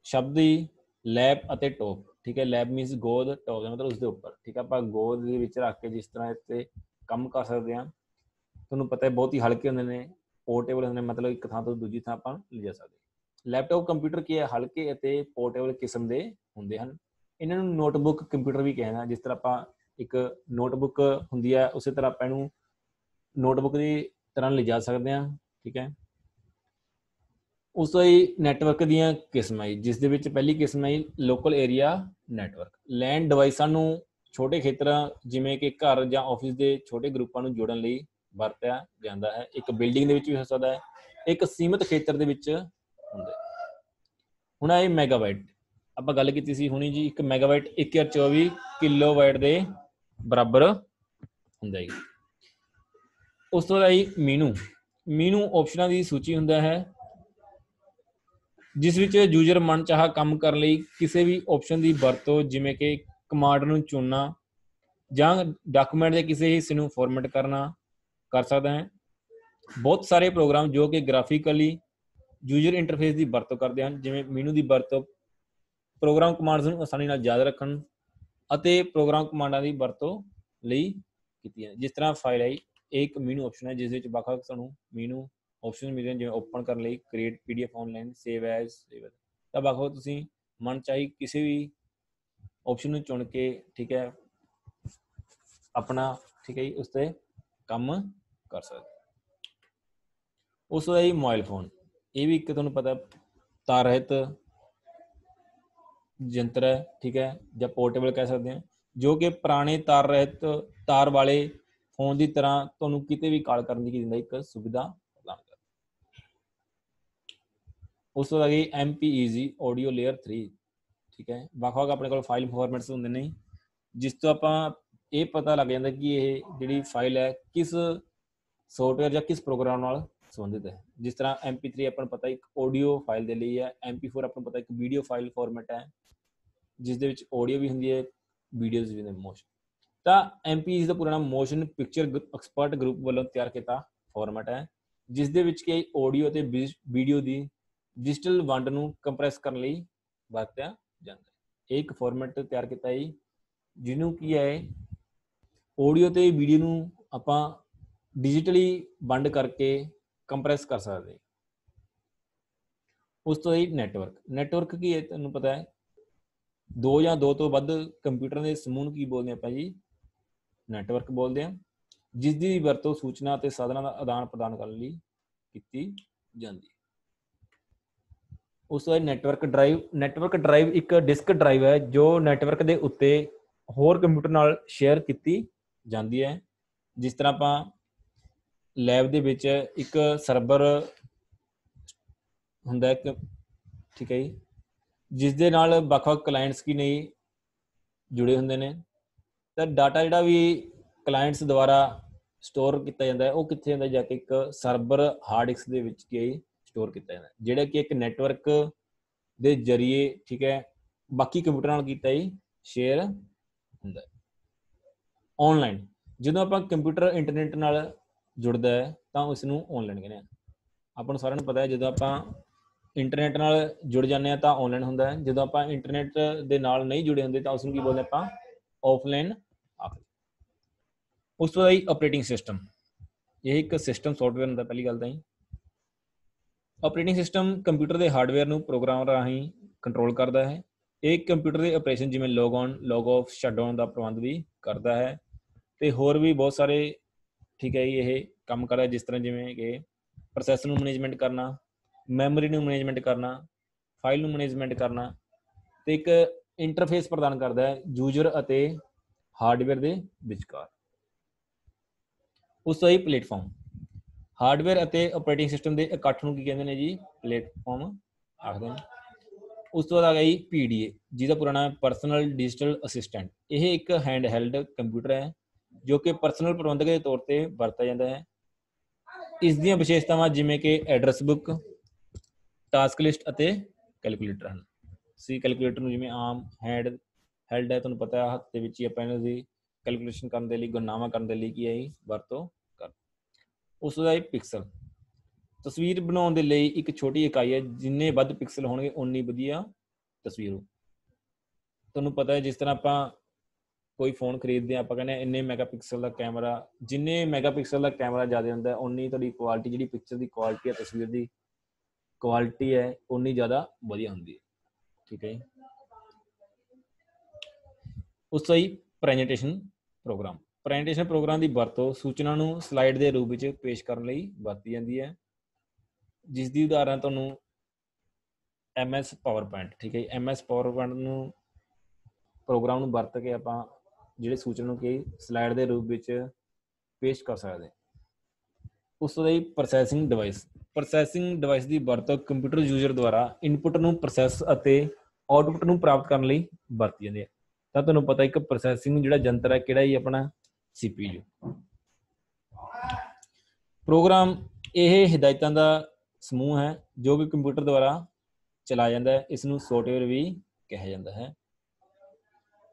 ਸ਼ਬਦ ਹੀ ਲੈਬ ਅਤੇ ਟੋਪ, ਠੀਕ ਹੈ। ਲੈਬ ਮੀਨਸ ਗੋਦ, ਟੋਪ ਦਾ ਮਤਲਬ ਉਸਦੇ ਉੱਪਰ, ਠੀਕ ਹੈ। ਆਪਾਂ ਗੋਦ ਦੇ ਵਿੱਚ ਰੱਖ ਕੇ ਜਿਸ ਤਰ੍ਹਾਂ ਇੱਥੇ ਕੰਮ ਕਰ ਸਕਦੇ ਹਾਂ। ਤੁਹਾਨੂੰ ਪਤਾ ਹੈ ਬਹੁਤ ਹੀ ਹਲਕੇ ਹੁੰਦੇ ਨੇ, ਪੋਰਟੇਬਲ ਹੁੰਦੇ ਨੇ, ਮਤਲਬ ਇੱਕ ਥਾਂ ਤੋਂ ਦੂਜੀ ਥਾਂ ਆਪਾਂ ਲਿਜਾ ਸਕਦੇ। ਲੈਪਟਾਪ ਕੰਪਿਊਟਰ ਕੀ ਹੈ, ਹਲਕੇ ਅਤੇ ਪੋਰਟੇਬਲ ਕਿਸਮ ਦੇ ਹੁੰਦੇ ਹਨ। ਇਹਨਾਂ ਨੂੰ ਨੋਟਬੁੱਕ ਕੰਪਿਊਟਰ ਵੀ ਕਹਿੰਦੇ, ਜਿਸ ਤਰ੍ਹਾਂ ਆਪਾਂ ਇੱਕ ਨੋਟਬੁੱਕ ਹੁੰਦੀ ਹੈ ਉਸੇ ਤਰ੍ਹਾਂ ਆਪਾਂ ਇਹਨੂੰ ਨੋਟਬੁੱਕ ਦੀ ਤਰ੍ਹਾਂ ਲਿਜਾ ਸਕਦੇ ਹਾਂ, ਠੀਕ ਹੈ। ਉਸ ਤੋਂ ਹੀ ਨੈਟਵਰਕ ਦੀਆਂ ਕਿਸਮਾਂ ਜੀ, ਜਿਸ ਦੇ ਵਿੱਚ ਪਹਿਲੀ ਕਿਸਮ ਹੈ ਲੋਕਲ ਏਰੀਆ ਨੈਟਵਰਕ। ਲੈਂਡ ਡਿਵਾਈਸਾਂ ਨੂੰ ਛੋਟੇ ਖੇਤਰਾਂ ਜਿਵੇਂ ਕਿ ਘਰ ਜਾਂ ਆਫਿਸ ਦੇ ਛੋਟੇ ਗਰੁੱਪਾਂ ਨੂੰ ਜੋੜਨ ਲਈ ਵਰਤਿਆ ਜਾਂਦਾ ਹੈ। ਇੱਕ ਬਿਲਡਿੰਗ ਦੇ ਵਿੱਚ ਵੀ ਹੋ ਸਕਦਾ ਹੈ, ਇੱਕ ਸੀਮਿਤ ਖੇਤਰ ਦੇ ਵਿੱਚ ਹੁੰਦਾ। ਹੁਣ ਇਹ ਮੈਗਾਬਾਈਟ ਆਪਾਂ ਗੱਲ ਕੀਤੀ ਸੀ ਹੁਣੀ ਜੀ, 1 ਮੈਗਾਬਾਈਟ 1024 ਕਿਲੋਬਾਈਟ ਦੇ ਬਰਾਬਰ ਹੁੰਦਾ ਹੈ। ਉਸ ਤੋਂ ਬਾਅਦ ਮੀਨੂ ਆਪਸ਼ਨਾਂ ਦੀ ਸੂਚੀ ਹੁੰਦਾ ਹੈ, ਜਿਸ ਵਿੱਚ ਯੂਜ਼ਰ ਮਨਚਾਹਾ ਕੰਮ ਕਰਨ ਲਈ ਕਿਸੇ ਵੀ ਆਪਸ਼ਨ ਦੀ ਵਰਤੋਂ, ਜਿਵੇਂ ਕਿ ਕਮਾਂਡ ਨੂੰ ਚੁਣਨਾ ਜਾਂ ਡਾਕੂਮੈਂਟ ਦੇ ਕਿਸੇ ਹਿੱਸੇ ਨੂੰ ਫਾਰਮੈਟ ਕਰਨਾ ਕਰ ਸਕਦਾ ਹੈ। ਬਹੁਤ ਸਾਰੇ ਪ੍ਰੋਗਰਾਮ ਜੋ ਕਿ ਗ੍ਰਾਫਿਕਲੀ ਯੂਜ਼ਰ ਇੰਟਰਫੇਸ ਦੀ ਵਰਤੋਂ ਕਰਦੇ ਹਨ, ਜਿਵੇਂ ਮੀਨੂ ਦੀ ਵਰਤੋਂ ਪ੍ਰੋਗਰਾਮ ਕਮਾਂਡਸ ਨੂੰ ਆਸਾਨੀ ਨਾਲ ਯਾਦ ਰੱਖਣ ਅਤੇ ਪ੍ਰੋਗਰਾਮ ਕਮਾਂਡਾਂ ਦੀ ਵਰਤੋਂ ਲਈ ਕੀਤੀ ਹੈ। ਜਿਸ ਤਰ੍ਹਾਂ ਫਾਈਲ ਹੈ, ਇਹ ਇੱਕ ਮੀਨੂ ਆਪਸ਼ਨ ਹੈ ਜਿਸ ਵਿੱਚ ਵੱਖ-ਵੱਖ ਤੁਹਾਨੂੰ ਮੀਨੂ ਆਪਸ਼ਨ ਮਿਲਦੇ ਹਨ, ਜਿਵੇਂ ਓਪਨ ਕਰਨ ਲਈ, create PDF online, save as, ਤਾਂ ਵੱਖ-ਵੱਖ ਤੁਸੀਂ ਮਨ ਚਾਹੀ ਕਿਸੇ ਵੀ ਆਪਸ਼ਨ ਨੂੰ ਚੁਣ ਕੇ, ਠੀਕ ਹੈ, ਆਪਣਾ, ਠੀਕ ਹੈ ਜੀ, ਉਸ 'ਤੇ ਕੰਮ ਕਰ ਸਕਦੇ। ਉਸ ਤੋਂ ਬਾਅਦ ਮੋਬਾਈਲ ਫੋਨ, ਇਹ ਵੀ ਇੱਕ ਤੁਹਾਨੂੰ ਪਤਾ ਤਾਰ ਰਹਿਤ ਯੰਤਰ ਹੈ, ਠੀਕ ਹੈ, ਜਾਂ ਪੋਰਟੇਬਲ ਕਹਿ ਸਕਦੇ ਹਾਂ, ਜੋ ਕਿ ਪੁਰਾਣੇ ਤਾਰ ਰਹਿਤ ਤਾਰ ਵਾਲੇ ਫੋਨ ਦੀ ਤਰ੍ਹਾਂ ਤੁਹਾਨੂੰ ਕਿਤੇ ਵੀ ਕਾਲ ਕਰਨ ਦੀ ਕੀ ਦਿੰਦਾ, ਇੱਕ ਸੁਵਿਧਾ ਪ੍ਰਦਾਨ ਕਰਦਾ। ਉਸ ਤੋਂ ਬਾਅਦ MPEG ਆਡੀਓ ਲੇਅਰ 3, ਠੀਕ ਹੈ। ਵੱਖ-ਵੱਖ ਆਪਣੇ ਕੋਲ ਫਾਈਲ ਫਾਰਮੈਟਸ ਹੁੰਦੇ ਨੇ, ਜਿਸ ਤੋਂ ਆਪਾਂ ਇਹ ਪਤਾ ਲੱਗ ਜਾਂਦਾ ਕਿ ਇਹ ਜਿਹੜੀ ਫਾਈਲ ਹੈ ਕਿਸ ਸੌਫਟਵੇਅਰ ਜਾਂ ਕਿਸ ਪ੍ਰੋਗਰਾਮ ਨਾਲ ਸੰਬੰਧਿਤ ਹੈ। ਜਿਸ ਤਰ੍ਹਾਂ MP3 ਆਪਾਂ ਨੂੰ ਪਤਾ ਇੱਕ ਆਡੀਓ ਫਾਈਲ ਦੇ ਲਈ ਹੈ, MP4 ਆਪਾਂ ਨੂੰ ਪਤਾ ਇੱਕ ਵੀਡੀਓ ਫਾਈਲ ਫਾਰਮੈਟ ਹੈ, ਜਿਸ ਦੇ ਵਿੱਚ ਆਡੀਓ ਵੀ ਹੁੰਦੀ ਹੈ, ਵੀਡੀਓਜ਼ ਵੀ ਹੁੰਦੇ ਮੋਸ਼ਨ। ਤਾਂ MPEG ਦਾ ਪੂਰਾ ਨਾਮ ਮੋਸ਼ਨ ਪਿਕਚਰ ਐਕਸਪਰਟ ਗਰੁੱਪ ਵੱਲੋਂ ਤਿਆਰ ਕੀਤਾ ਫਾਰਮੈਟ ਹੈ, ਜਿਸ ਦੇ ਵਿੱਚ ਕਿ ਆਡੀਓ ਅਤੇ ਵੀਡੀਓ ਦੀ ਡਿਜੀਟਲ ਵੰਡ ਨੂੰ ਕੰਪਰੈਸ ਕਰਨ ਲਈ ਵਰਤਿਆ ਜਾਂਦਾ ਹੈ। ਇਹ ਇੱਕ ਫਾਰਮੈਟ ਤਿਆਰ ਕੀਤਾ ਹੈ ਜਿਹਨੂੰ ਕੀ ਹੈ ਆਡੀਓ ਤੇ ਵੀਡੀਓ ਨੂੰ ਆਪਾਂ ਡਿਜੀਟਲੀ ਵੰਡ ਕਰਕੇ ਕੰਪਰੈਸ ਕਰ ਸਕਦੇ। ਉਸ ਤੋਂ ਬਾਅਦ ਨੈਟਵਰਕ ਕੀ ਹੈ, ਤੁਹਾਨੂੰ ਪਤਾ ਹੈ, ਦੋ ਜਾਂ ਦੋ ਤੋਂ ਵੱਧ ਕੰਪਿਊਟਰਾਂ ਦੇ ਸਮੂਹ ਨੂੰ ਕੀ ਬੋਲਦੇ ਆਪਾਂ ਜੀ, ਨੈਟਵਰਕ ਬੋਲਦੇ ਹਾਂ, ਜਿਸ ਦੀ ਵਰਤੋਂ ਸੂਚਨਾ ਅਤੇ ਸਾਧਨਾਂ ਦਾ ਆਦਾਨ ਪ੍ਰਦਾਨ ਕਰਨ ਲਈ ਕੀਤੀ ਜਾਂਦੀ ਹੈ। ਉਸ ਤੋਂ ਬਾਅਦ ਨੈਟਵਰਕ ਡਰਾਈਵ ਇੱਕ ਡਿਸਕ ਡਰਾਈਵ ਹੈ ਜੋ ਨੈਟਵਰਕ ਦੇ ਉੱਤੇ ਹੋਰ ਕੰਪਿਊਟਰ ਨਾਲ ਸ਼ੇਅਰ ਕੀਤੀ ਜਾਂਦੀ ਹੈ। ਜਿਸ ਤਰ੍ਹਾਂ ਆਪਾਂ ਲੈਬ ਦੇ ਵਿੱਚ ਇੱਕ ਸਰਵਰ ਹੁੰਦਾ ਇੱਕ, ਠੀਕ ਹੈ ਜੀ, ਜਿਸ ਦੇ ਨਾਲ ਵੱਖ-ਵੱਖ ਕਲਾਇੰਟਸ ਕੀ ਨਹੀਂ ਜੁੜੇ ਹੁੰਦੇ ਨੇ। ਤਾਂ ਡਾਟਾ ਜਿਹੜਾ ਵੀ ਕਲਾਇੰਟਸ ਦੁਆਰਾ ਸਟੋਰ ਕੀਤਾ ਜਾਂਦਾ ਹੈ ਉਹ ਕਿੱਥੇ ਜਾਂਦਾ, ਜਾ ਕੇ ਇੱਕ ਸਰਵਰ ਹਾਰਡ ਡਿਸਕ ਦੇ ਵਿੱਚ ਕੀ ਸਟੋਰ ਕੀਤਾ ਜਾਂਦਾ, ਜਿਹੜਾ ਕਿ ਇੱਕ ਨੈਟਵਰਕ ਦੇ ਜ਼ਰੀਏ, ਠੀਕ ਹੈ, ਬਾਕੀ ਕੰਪਿਊਟਰਾਂ ਨਾਲ ਕੀਤਾ ਹੀ ਸ਼ੇਅਰ ਹੁੰਦਾ। ਆਨਲਾਈਨ, ਜਦੋਂ ਆਪਾਂ ਕੰਪਿਊਟਰ ਇੰਟਰਨੈਟ ਨਾਲ ਜੁੜਦਾ ਹੈ ਤਾਂ ਉਸ ਨੂੰ ਆਨਲਾਈਨ ਕਹਿੰਦੇ ਹਾਂ। ਆਪਾਂ ਨੂੰ ਸਾਰਿਆਂ ਨੂੰ ਪਤਾ ਹੈ ਜਦੋਂ ਆਪਾਂ ਇੰਟਰਨੈਟ ਨਾਲ ਜੁੜ ਜਾਂਦੇ ਹਾਂ ਤਾਂ ਆਨਲਾਈਨ ਹੁੰਦਾ ਹੈ, ਜਦੋਂ ਆਪਾਂ ਇੰਟਰਨੈਟ ਦੇ ਨਾਲ ਨਹੀਂ ਜੁੜੇ ਹੁੰਦੇ ਤਾਂ ਉਸ ਨੂੰ ਕੀ ਬੋਲਦੇ ਆਪਾਂ, ਆਫਲਾਈਨ। ਉਸ ਤੋਂ ਬਾਅਦ ਆਪਰੇਟਿੰਗ ਸਿਸਟਮ, ਇਹ ਇੱਕ ਸਿਸਟਮ ਸੌਫਟਵੇਅਰ ਹੁੰਦਾ। ਪਹਿਲੀ ਗੱਲ ਤਾਂ ਹੀ ਆਪਰੇਟਿੰਗ ਸਿਸਟਮ ਕੰਪਿਊਟਰ ਦੇ ਹਾਰਡਵੇਅਰ ਨੂੰ ਪ੍ਰੋਗਰਾਮ ਰਾਹੀਂ ਕੰਟਰੋਲ ਕਰਦਾ ਹੈ। ਇਹ ਕੰਪਿਊਟਰ ਦੇ ਆਪਰੇਸ਼ਨ ਜਿਵੇਂ log on, log off, shutdown ਦਾ ਪ੍ਰਬੰਧ ਵੀ ਕਰਦਾ ਹੈ ਤੇ ਹੋਰ ਵੀ ਬਹੁਤ ਸਾਰੇ, ਠੀਕ ਹੈ ਜੀ, ਇਹ ਕੰਮ ਕਰਦਾ। ਜਿਸ ਤਰ੍ਹਾਂ ਜਿਵੇਂ ਕਿ ਪ੍ਰੋਸੈਸ ਨੂੰ ਮੈਨੇਜਮੈਂਟ ਕਰਨਾ, ਮੈਮਰੀ ਨੂੰ ਮੈਨੇਜਮੈਂਟ ਕਰਨਾ, ਫਾਈਲ ਨੂੰ ਮੈਨੇਜਮੈਂਟ ਕਰਨਾ ਤੇ ਇੱਕ ਇੰਟਰਫੇਸ ਪ੍ਰਦਾਨ ਕਰਦਾ ਹੈ ਯੂਜ਼ਰ ਅਤੇ ਹਾਰਡਵੇਅਰ ਦੇ ਵਿਚਕਾਰ। ਉਸ ਤੋਂ ਬਾਅਦ ਪਲੇਟਫਾਰਮ, ਹਾਰਡਵੇਅਰ ਅਤੇ ਆਪਰੇਟਿੰਗ ਸਿਸਟਮ ਦੇ ਇਕੱਠ ਨੂੰ ਕੀ ਕਹਿੰਦੇ ਨੇ ਜੀ, ਪਲੇਟਫਾਰਮ ਆਖਦੇ ਨੇ। ਉਸ ਤੋਂ ਬਾਅਦ ਆ ਗਿਆ ਜੀ PDA, ਜਿਹਦਾ ਪੂਰਾ ਨਾਮ ਹੈ ਪਰਸਨਲ ਡਿਜੀਟਲ ਅਸਿਸਟੈਂਟ। ਇਹ ਇੱਕ ਹੈਂਡ ਹੈਲਡ ਕੰਪਿਊਟਰ ਹੈ ਜੋ ਕਿ ਪਰਸਨਲ ਪ੍ਰਬੰਧਕ ਦੇ ਤੌਰ ਤੇ ਵਰਤਿਆ ਜਾਂਦਾ ਹੈ। ਇਸ ਦੀਆਂ ਵਿਸ਼ੇਸ਼ਤਾਵਾਂ ਜਿਵੇਂ ਕਿ ਐਡਰੈਸ ਬੁੱਕ, ਟਾਸਕ ਲਿਸਟ ਅਤੇ ਕੈਲਕੂਲੇਟਰ ਹਨ। ਅਸੀਂ ਕੈਲਕੂਲੇਟਰ ਨੂੰ ਜਿਵੇਂ ਆਮ ਹੈਲਡ ਹੈ, ਤੁਹਾਨੂੰ ਪਤਾ ਹੱਥ ਦੇ ਵਿੱਚ ਹੀ ਆਪਾਂ ਇਹਨਾਂ ਦੀ ਕੈਲਕੂਲੇਸ਼ਨ ਕਰਨ ਦੇ ਲਈ, ਗਣਨਾਵਾਂ ਕਰਨ ਦੇ ਲਈ ਕੀ ਹੈ ਵਰਤੋਂ ਕਰ। ਉਸ ਦਾ ਪਿਕਸਲ, ਤਸਵੀਰ ਬਣਾਉਣ ਦੇ ਲਈ ਇੱਕ ਛੋਟੀ ਇਕਾਈ ਹੈ, ਜਿੰਨੇ ਵੱਧ ਪਿਕਸਲ ਹੋਣਗੇ ਉਨੀ ਵਧੀਆ ਤਸਵੀਰ ਹੋ। ਤੁਹਾਨੂੰ ਪਤਾ ਹੈ ਜਿਸ ਤਰ੍ਹਾਂ ਆਪਾਂ ਕੋਈ ਫੋਨ ਖਰੀਦਦੇ ਹਾਂ, ਆਪਾਂ ਕਹਿੰਦੇ ਇੰਨੇ ਮੈਗਾਪਿਕਸਲ ਦਾ ਕੈਮਰਾ, ਜਿੰਨੇ ਮੈਗਾਪਿਕਸਲ ਦਾ ਕੈਮਰਾ ਜ਼ਿਆਦਾ ਹੁੰਦਾ ਉਨੀ ਤੁਹਾਡੀ ਕੁਆਲਿਟੀ, ਜਿਹੜੀ ਪਿਕਚਰ ਦੀ ਕੁਆਲਿਟੀ ਹੈ, ਤਸਵੀਰ ਦੀ ਕੁਆਲਿਟੀ ਹੈ, ਉਨੀ ਜ਼ਿਆਦਾ ਵਧੀਆ ਹੁੰਦੀ ਹੈ। ਠੀਕ ਹੈ ਜੀ। ਉਸ ਤੋਂ ਹੀ ਪ੍ਰੈਜੈਂਟੇਸ਼ਨ ਪ੍ਰੋਗਰਾਮ, ਪ੍ਰੈਜੈਂਟੇਸ਼ਨ ਪ੍ਰੋਗਰਾਮ ਦੀ ਵਰਤੋਂ ਸੂਚਨਾ ਨੂੰ ਸਲਾਈਡ ਦੇ ਰੂਪ ਵਿੱਚ ਪੇਸ਼ ਕਰਨ ਲਈ ਵਰਤੀ ਜਾਂਦੀ ਹੈ, ਜਿਸ ਦੀ ਉਦਾਹਰਨ ਤੁਹਾਨੂੰ MS ਪਾਵਰਪੁਆਇੰਟ। ਠੀਕ ਹੈ ਜੀ। MS ਪਾਵਰਪੁਆਇੰਟ ਨੂੰ ਪ੍ਰੋਗਰਾਮ ਨੂੰ ਵਰਤ ਕੇ ਆਪਾਂ ਜਿਹੜੇ ਸੂਚਨਾ ਨੂੰ ਕਿ ਸਲਾਈਡ ਦੇ ਰੂਪ ਵਿੱਚ ਪੇਸ਼ ਕਰ ਸਕਦੇ। ਉਸ ਤੋਂ ਹੀ ਪ੍ਰੋਸੈਸਿੰਗ ਡਿਵਾਈਸ, ਪ੍ਰੋਸੈਸਿੰਗ ਡਿਵਾਈਸ ਦੀ ਵਰਤੋਂ ਕੰਪਿਊਟਰ ਯੂਜ਼ਰ ਦੁਆਰਾ ਇਨਪੁੱਟ ਨੂੰ ਪ੍ਰੋਸੈਸ ਅਤੇ ਆਊਟਪੁੱਟ ਨੂੰ ਪ੍ਰਾਪਤ ਕਰਨ ਲਈ ਵਰਤੀ ਜਾਂਦੀ ਹੈ। ਤਾਂ ਤੁਹਾਨੂੰ ਪਤਾ ਇੱਕ ਪ੍ਰੋਸੈਸਿੰਗ ਜਿਹੜਾ ਯੰਤਰ ਹੈ ਕਿਹੜਾ ਹੀ ਆਪਣਾ CPU। ਪ੍ਰੋਗਰਾਮ ਇਹ ਹਿਦਾਇਤਾਂ ਦਾ ਸਮੂਹ ਹੈ ਜੋ ਕਿ ਕੰਪਿਊਟਰ ਦੁਆਰਾ ਚਲਾਇਆ ਜਾਂਦਾ ਹੈ, ਇਸ ਨੂੰ ਸੌਫਟਵੇਅਰ ਵੀ ਕਿਹਾ ਜਾਂਦਾ ਹੈ।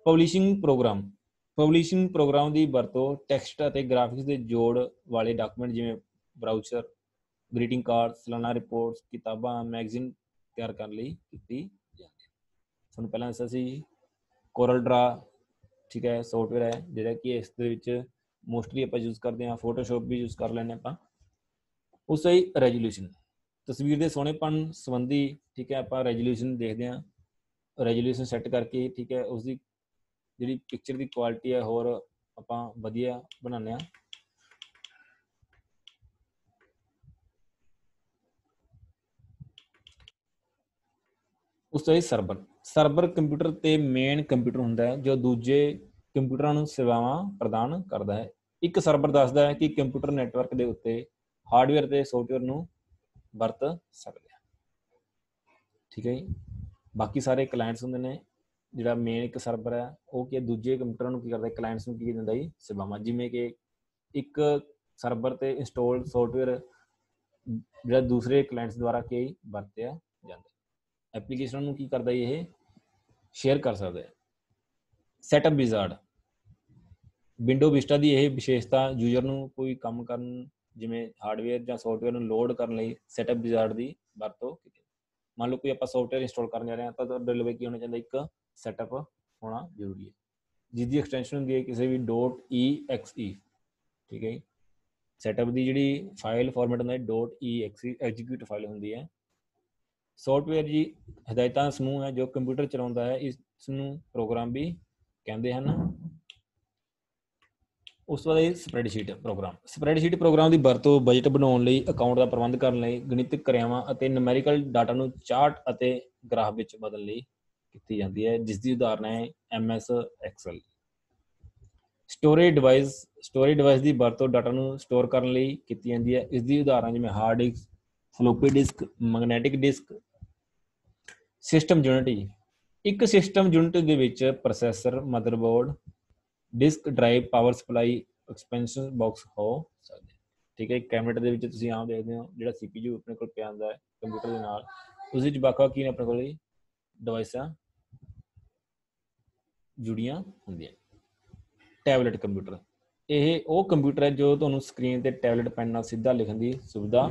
ਪਬਲਿਸ਼ਿੰਗ ਪ੍ਰੋਗਰਾਮ, ਪਬਲਿਸ਼ਿੰਗ ਪ੍ਰੋਗਰਾਮ ਦੀ ਵਰਤੋਂ ਟੈਕਸਟ ਅਤੇ ਗ੍ਰਾਫਿਕਸ ਦੇ ਜੋੜ ਵਾਲੇ ਡਾਕੂਮੈਂਟ ਜਿਵੇਂ ਬਰਾਊਚਰ, ਗ੍ਰੀਟਿੰਗ ਕਾਰਡ, ਸਾਲਾਨਾ ਰਿਪੋਰਟਸ, ਕਿਤਾਬਾਂ, ਮੈਗਜ਼ੀਨ ਤਿਆਰ ਕਰਨ ਲਈ ਕੀਤੀ ਜਾਂਦੀ ਹੈ। ਤੁਹਾਨੂੰ ਪਹਿਲਾਂ ਦੱਸਿਆ ਸੀ ਕੋਰਲ ਡਰਾ, ਠੀਕ ਹੈ, ਸੌਫਟਵੇਅਰ ਹੈ ਜਿਹੜਾ ਕਿ ਇਸ ਦੇ ਵਿੱਚ ਮੋਸਟਲੀ ਆਪਾਂ ਯੂਜ਼ ਕਰਦੇ ਹਾਂ, ਫੋਟੋਸ਼ੋਪ ਵੀ ਯੂਜ਼ ਕਰ ਲੈਂਦੇ ਆਪਾਂ। ਉਸ ਤੋਂ ਹੀ ਰੈਜੋਲਿਊਸ਼ਨ, ਤਸਵੀਰ ਦੇ ਸੋਹਣੇਪਣ ਸੰਬੰਧੀ, ਠੀਕ ਹੈ, ਆਪਾਂ ਰੈਜੋਲਿਊਸ਼ਨ ਦੇਖਦੇ ਹਾਂ, ਰੈਜੋਲਿਊਸ਼ਨ ਸੈੱਟ ਕਰਕੇ, ਠੀਕ ਹੈ, ਉਸਦੀ ਜਿਹੜੀ ਪਿਕਚਰ ਦੀ ਕੁਆਲਿਟੀ ਹੈ ਹੋਰ ਆਪਾਂ ਵਧੀਆ ਬਣਾਉਂਦੇ ਹਾਂ। ਉਸ ਤੋਂ ਹੀ ਸਰਵਰ, ਸਰਵਰ ਕੰਪਿਊਟਰ ਤੇ ਮੇਨ ਕੰਪਿਊਟਰ ਹੁੰਦਾ ਹੈ ਜੋ ਦੂਜੇ ਕੰਪਿਊਟਰਾਂ ਨੂੰ ਸੇਵਾਵਾਂ ਪ੍ਰਦਾਨ ਕਰਦਾ ਹੈ। ਇੱਕ ਸਰਵਰ ਦੱਸਦਾ ਹੈ ਕਿ ਕੰਪਿਊਟਰ ਨੈਟਵਰਕ ਦੇ ਉੱਤੇ ਹਾਰਡਵੇਅਰ ਤੇ ਸੌਫਟਵੇਅਰ ਨੂੰ ਵਰਤ ਸਕਦੇ ਆ। ਠੀਕ ਹੈ ਜੀ। ਬਾਕੀ ਸਾਰੇ ਕਲਾਇੰਟਸ ਹੁੰਦੇ ਨੇ, ਜਿਹੜਾ ਮੇਨ ਇੱਕ ਸਰਵਰ ਹੈ ਉਹ ਕੀ ਦੂਜੇ ਕੰਪਿਊਟਰਾਂ ਨੂੰ ਕੀ ਕਰਦਾ, ਕਲਾਇੰਟਸ ਨੂੰ ਕੀ ਦਿੰਦਾ ਜੀ ਸੇਵਾਵਾਂ। ਜਿਵੇਂ ਕਿ ਇੱਕ ਸਰਵਰ ਤੇ ਇੰਸਟਾਲ ਸੌਫਟਵੇਅਰ ਜਿਹੜਾ ਦੂਸਰੇ ਕਲਾਇੰਟਸ ਦੁਆਰਾ ਕੀ ਵਰਤਿਆ ਜਾਂਦਾ, ਐਪਲੀਕੇਸ਼ਨ ਨੂੰ ਕੀ ਕਰਦਾ ਇਹ ਸ਼ੇਅਰ ਕਰ ਸਕਦਾ ਹੈ। ਸੈਟਅਪ ਵਿਜ਼ਾਰਡ, ਵਿੰਡੋ ਵਿਸਟਾ ਦੀ ਇਹ ਵਿਸ਼ੇਸ਼ਤਾ ਯੂਜ਼ਰ ਨੂੰ ਕੋਈ ਕੰਮ ਕਰਨ, ਜਿਵੇਂ ਹਾਰਡਵੇਅਰ ਜਾਂ ਸੌਫਟਵੇਅਰ ਨੂੰ ਲੋਡ ਕਰਨ ਲਈ ਸੈਟਅਪ ਵਿਜ਼ਾਰਡ ਦੀ ਵਰਤੋਂ ਕੀਤੀ। ਮੰਨ ਲਓ ਕੋਈ ਆਪਾਂ ਸੌਫਟਵੇਅਰ ਇੰਸਟਾਲ ਕਰਨ ਜਾ ਰਹੇ ਹਾਂ ਤਾਂ ਤੁਹਾਡੇ ਲਈ ਕੀ ਹੋਣਾ ਚਾਹੀਦਾ, ਇੱਕ ਸੈਟਅਪ ਹੋਣਾ ਜ਼ਰੂਰੀ ਹੈ, ਜਿਸ ਦੀ ਐਕਸਟੈਂਸ਼ਨ ਹੁੰਦੀ ਹੈ ਕਿਸੇ ਵੀ .exe। ਠੀਕ ਹੈ ਜੀ। ਸੈਟਅਪ ਦੀ ਜਿਹੜੀ ਫਾਈਲ ਫਾਰਮੈਟ ਹੁੰਦਾ ਹੈ .exe, ਐਗਜ਼ੀਕਿਊਟ ਫਾਈਲ ਹੁੰਦੀ ਹੈ। ਸੌਫਟਵੇਅਰ ਜੀ ਹਦਾਇਤਾਂ ਦਾ ਸਮੂਹ ਹੈ ਜੋ ਕੰਪਿਊਟਰ ਚਲਾਉਂਦਾ ਹੈ, ਇਸ ਨੂੰ ਪ੍ਰੋਗਰਾਮ ਵੀ ਕਹਿੰਦੇ ਹਨ। ਉਸ ਤੋਂ ਬਾਅਦ ਸਪਰੈਡਸ਼ੀਟ ਪ੍ਰੋਗਰਾਮ, ਸਪਰੈਡਸ਼ੀਟ ਪ੍ਰੋਗਰਾਮ ਦੀ ਵਰਤੋਂ ਬਜਟ ਬਣਾਉਣ ਲਈ, ਅਕਾਊਂਟ ਦਾ ਪ੍ਰਬੰਧ ਕਰਨ ਲਈ, ਗਣਿਤਕ ਕਿਰਿਆਵਾਂ ਅਤੇ ਨੂਮੈਰੀਕਲ ਡਾਟਾ ਨੂੰ ਚਾਰਟ ਅਤੇ ਗ੍ਰਾਫ ਵਿੱਚ ਬਦਲਣ ਲਈ ਕੀਤੀ ਜਾਂਦੀ ਹੈ, ਜਿਸ ਦੀ ਉਦਾਹਰਨ ਹੈ MS Excel. Storage device, storage device ਦੀ ਵਰਤੋਂ ਡਾਟਾ ਨੂੰ ਸਟੋਰ ਕਰਨ ਲਈ ਕੀਤੀ ਜਾਂਦੀ ਹੈ, ਇਸ ਦੀ ਉਦਾਹਰਨ ਜਿਵੇਂ hard disk, floppy disk, magnetic disk. System unit, ਇੱਕ ਸਿਸਟਮ ਯੂਨਿਟ ਦੇ ਵਿੱਚ processor, motherboard, disk drive, power supply, expansion box ਹੋ ਸਕਦੇ। ਠੀਕ ਹੈ। ਕੈਬਨਿਟ ਦੇ ਵਿੱਚ ਤੁਸੀਂ ਆਮ ਦੇਖਦੇ ਹੋ ਜਿਹੜਾ CPU ਆਪਣੇ ਕੋਲ ਪਿਆ ਹੁੰਦਾ ਹੈ ਕੰਪਿਊਟਰ ਦੇ ਨਾਲ, ਉਸ ਵਿੱਚ ਵੱਖ-ਵੱਖ ਕੀ ਨੇ ਆਪਣੇ ਕੋਲ ਡਿਵਾਈਸਾਂ ਜੁੜੀਆਂ ਹੁੰਦੀਆਂ। ਟੈਬਲੇਟ ਕੰਪਿਊਟਰ, ਇਹ ਉਹ ਕੰਪਿਊਟਰ ਹੈ ਜੋ ਤੁਹਾਨੂੰ ਸਕਰੀਨ ਤੇ ਟੈਬਲੇਟ ਪੈਨ ਨਾਲ ਸਿੱਧਾ ਲਿਖਣ ਦੀ ਸੁਵਿਧਾ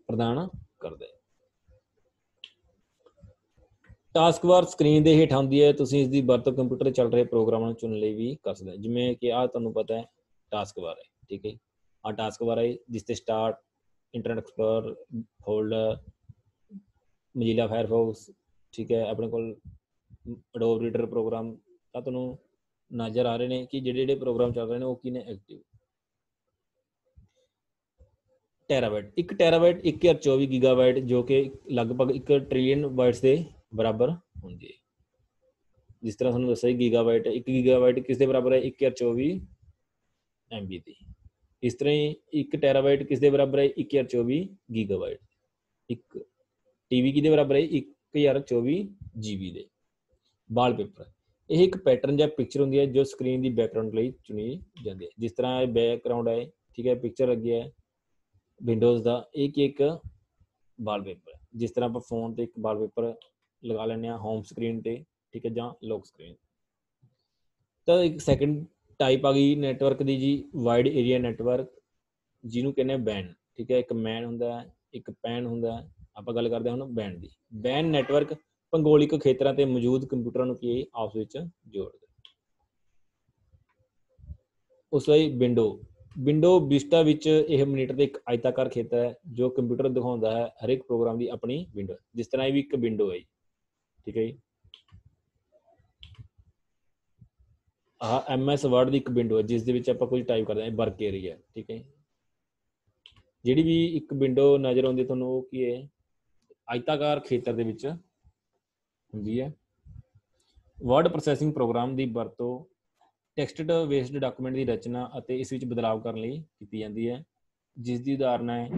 ਪ੍ਰਦਾਨ ਕਰਦਾ ਹੈ। ਟਾਸਕ ਬਾਰ ਸਕਰੀਨ ਦੇ ਹੇਠਾਂ ਹੁੰਦੀ ਹੈ, ਤੁਸੀਂ ਇਸ ਦੀ ਵਰਤੋਂ ਕੰਪਿਊਟਰ 'ਤੇ ਚੱਲ ਰਹੇ ਪ੍ਰੋਗਰਾਮਾਂ ਨੂੰ ਚੁਣਨ ਲਈ ਵੀ ਕਰ ਸਕਦੇ ਹੋ। ਜਿਵੇਂ ਕਿ ਆਹ ਤੁਹਾਨੂੰ ਪਤਾ ਹੈ ਟਾਸਕ ਬਾਰ ਹੈ, ਠੀਕ ਹੈ। ਆਹ ਟਾਸਕ ਬਾਰ ਹੈ ਜਿਸ ਤੇ start, internet explorer, folder, Mozilla Firefox, ਠੀਕ ਹੈ, ਆਪਣੇ ਕੋਲ ਐਡੋਬ ਰੀਡਰ ਪ੍ਰੋਗਰਾਮ ਤਾਂ ਤੁਹਾਨੂੰ ਨਜ਼ਰ ਆ ਰਹੇ ਨੇ ਕਿ ਜਿਹੜੇ ਪ੍ਰੋਗਰਾਮ ਚੱਲ ਰਹੇ ਨੇ ਉਹ ਕੀ ਨੇ ਐਕਟਿਵ। ਟੈਰਾਬਾਈਟ, 1 ਟੈਰਾਬਾਈਟ 1024 ਗੀਗਾਬਾਈਟ ਜੋ ਕਿ ਲਗਭਗ 1 ਟ੍ਰਿਲੀਅਨ ਬਾਈਟਸ ਦੇ ਬਰਾਬਰ ਹੁੰਦੀ ਹੈ। ਜਿਸ ਤਰ੍ਹਾਂ ਤੁਹਾਨੂੰ ਦੱਸਿਆ ਗੀਗਾਬਾਈਟ, 1 ਗੀਗਾਬਾਈਟ ਕਿਸ ਦੇ ਬਰਾਬਰ ਹੈ 1024 MB ਦੀ। ਇਸ ਤਰ੍ਹਾਂ ਹੀ 1 ਟੈਰਾਬਾਈਟ ਕਿਸ ਦੇ ਬਰਾਬਰ ਹੈ 1024 ਗੀਗਾਬਾਈਟ। ਇੱਕ TV ਕਿਹਦੇ ਬਰਾਬਰ ਹੈ 1024 GB ਦੇ। ਵਾਲਪੇਪਰ, ਇਹ ਇੱਕ ਪੈਟਰਨ ਜਾਂ ਪਿਕਚਰ ਹੁੰਦੀ ਹੈ ਜੋ ਸਕਰੀਨ ਦੀ ਬੈਕਗਰਾਊਂਡ ਲਈ ਚੁਣੀ ਜਾਂਦੀ ਹੈ। ਜਿਸ ਤਰ੍ਹਾਂ ਇਹ ਬੈਕਗਰਾਊਂਡ ਹੈ, ਠੀਕ ਹੈ, ਪਿਕਚਰ ਲੱਗੀ ਹੈ ਵਿੰਡੋਜ਼ ਦਾ, ਇਹ ਕੀ ਇੱਕ ਵਾਲਪੇਪਰ ਹੈ। ਜਿਸ ਤਰ੍ਹਾਂ ਆਪਾਂ ਫੋਨ 'ਤੇ ਇੱਕ ਵਾਲਪੇਪਰ ਲਗਾ ਲੈਂਦੇ ਹਾਂ ਹੋਮ ਸਕਰੀਨ 'ਤੇ, ਠੀਕ ਹੈ, ਜਾਂ ਲੋਕ ਸਕਰੀਨ। ਤਾਂ ਇੱਕ ਸੈਕਿੰਡ टाइप आ गई नैटवर्क की जी वाइड एरिया नैटवर्क जिन्होंने कहने बैंड, ठीक है। एक मैन होंदा है, एक पैन होंदा है। ਆਪਾਂ ਗੱਲ ਕਰਦੇ ਹਾਂ ਹੁਣ ਬੈਂਡ ਦੀ। ਬੈਂਡ ਨੈਟਵਰਕ ਭੂਗੋਲਿਕ ਖੇਤਰਾਂ ਤੇ ਮੌਜੂਦ ਕੰਪਿਊਟਰਾਂ ਨੂੰ ਕੀ ਆਪਸ ਵਿੱਚ ਜੋੜਦਾ। ਉਸ ਤੋਂ ਬਾਅਦ ਵਿੰਡੋ ਵਿਸਟਾ ਵਿੱਚ ਇਹ ਮੋਨੀਟਰ ਦਾ ਇੱਕ ਆਇਤਾਕਾਰ ਖੇਤਰ ਹੈ ਜੋ ਕੰਪਿਊਟਰ ਦਿਖਾਉਂਦਾ ਹੈ ਹਰੇਕ ਪ੍ਰੋਗਰਾਮ ਦੀ ਆਪਣੀ ਵਿੰਡੋ। ਜਿਸ ਤਰ੍ਹਾਂ ਇਹ ਵੀ ਇੱਕ ਵਿੰਡੋ ਹੈ ਜੀ, ਠੀਕ ਹੈ ਜੀ। ਆਹ MS ਵਰਡ ਦੀ ਇੱਕ ਵਿੰਡੋ ਹੈ ਜਿਸ ਦੇ ਵਿੱਚ ਆਪਾਂ ਕੁਝ ਟਾਈਪ ਕਰਦੇ ਹਾਂ, ਵਰਕ ਏਰੀਆ, ਠੀਕ ਹੈ। ਜਿਹੜੀ ਵੀ ਇੱਕ ਵਿੰਡੋ ਨਜ਼ਰ ਆਉਂਦੀ ਤੁਹਾਨੂੰ ਉਹ ਕੀ ਹੈ, ਆਇਤਾਕਾਰ ਖੇਤਰ ਦੇ ਵਿੱਚ ਹੁੰਦੀ ਹੈ। ਵਰਡ ਪ੍ਰੋਸੈਸਿੰਗ ਪ੍ਰੋਗਰਾਮ ਦੀ ਵਰਤੋਂ ਟੈਕਸਟ ਬੇਸਡ ਡਾਕੂਮੈਂਟ ਦੀ ਰਚਨਾ ਅਤੇ ਇਸ ਵਿੱਚ ਬਦਲਾਅ ਕਰਨ ਲਈ ਕੀਤੀ ਜਾਂਦੀ ਹੈ, ਜਿਸ ਦੀ ਉਦਾਹਰਨ ਹੈ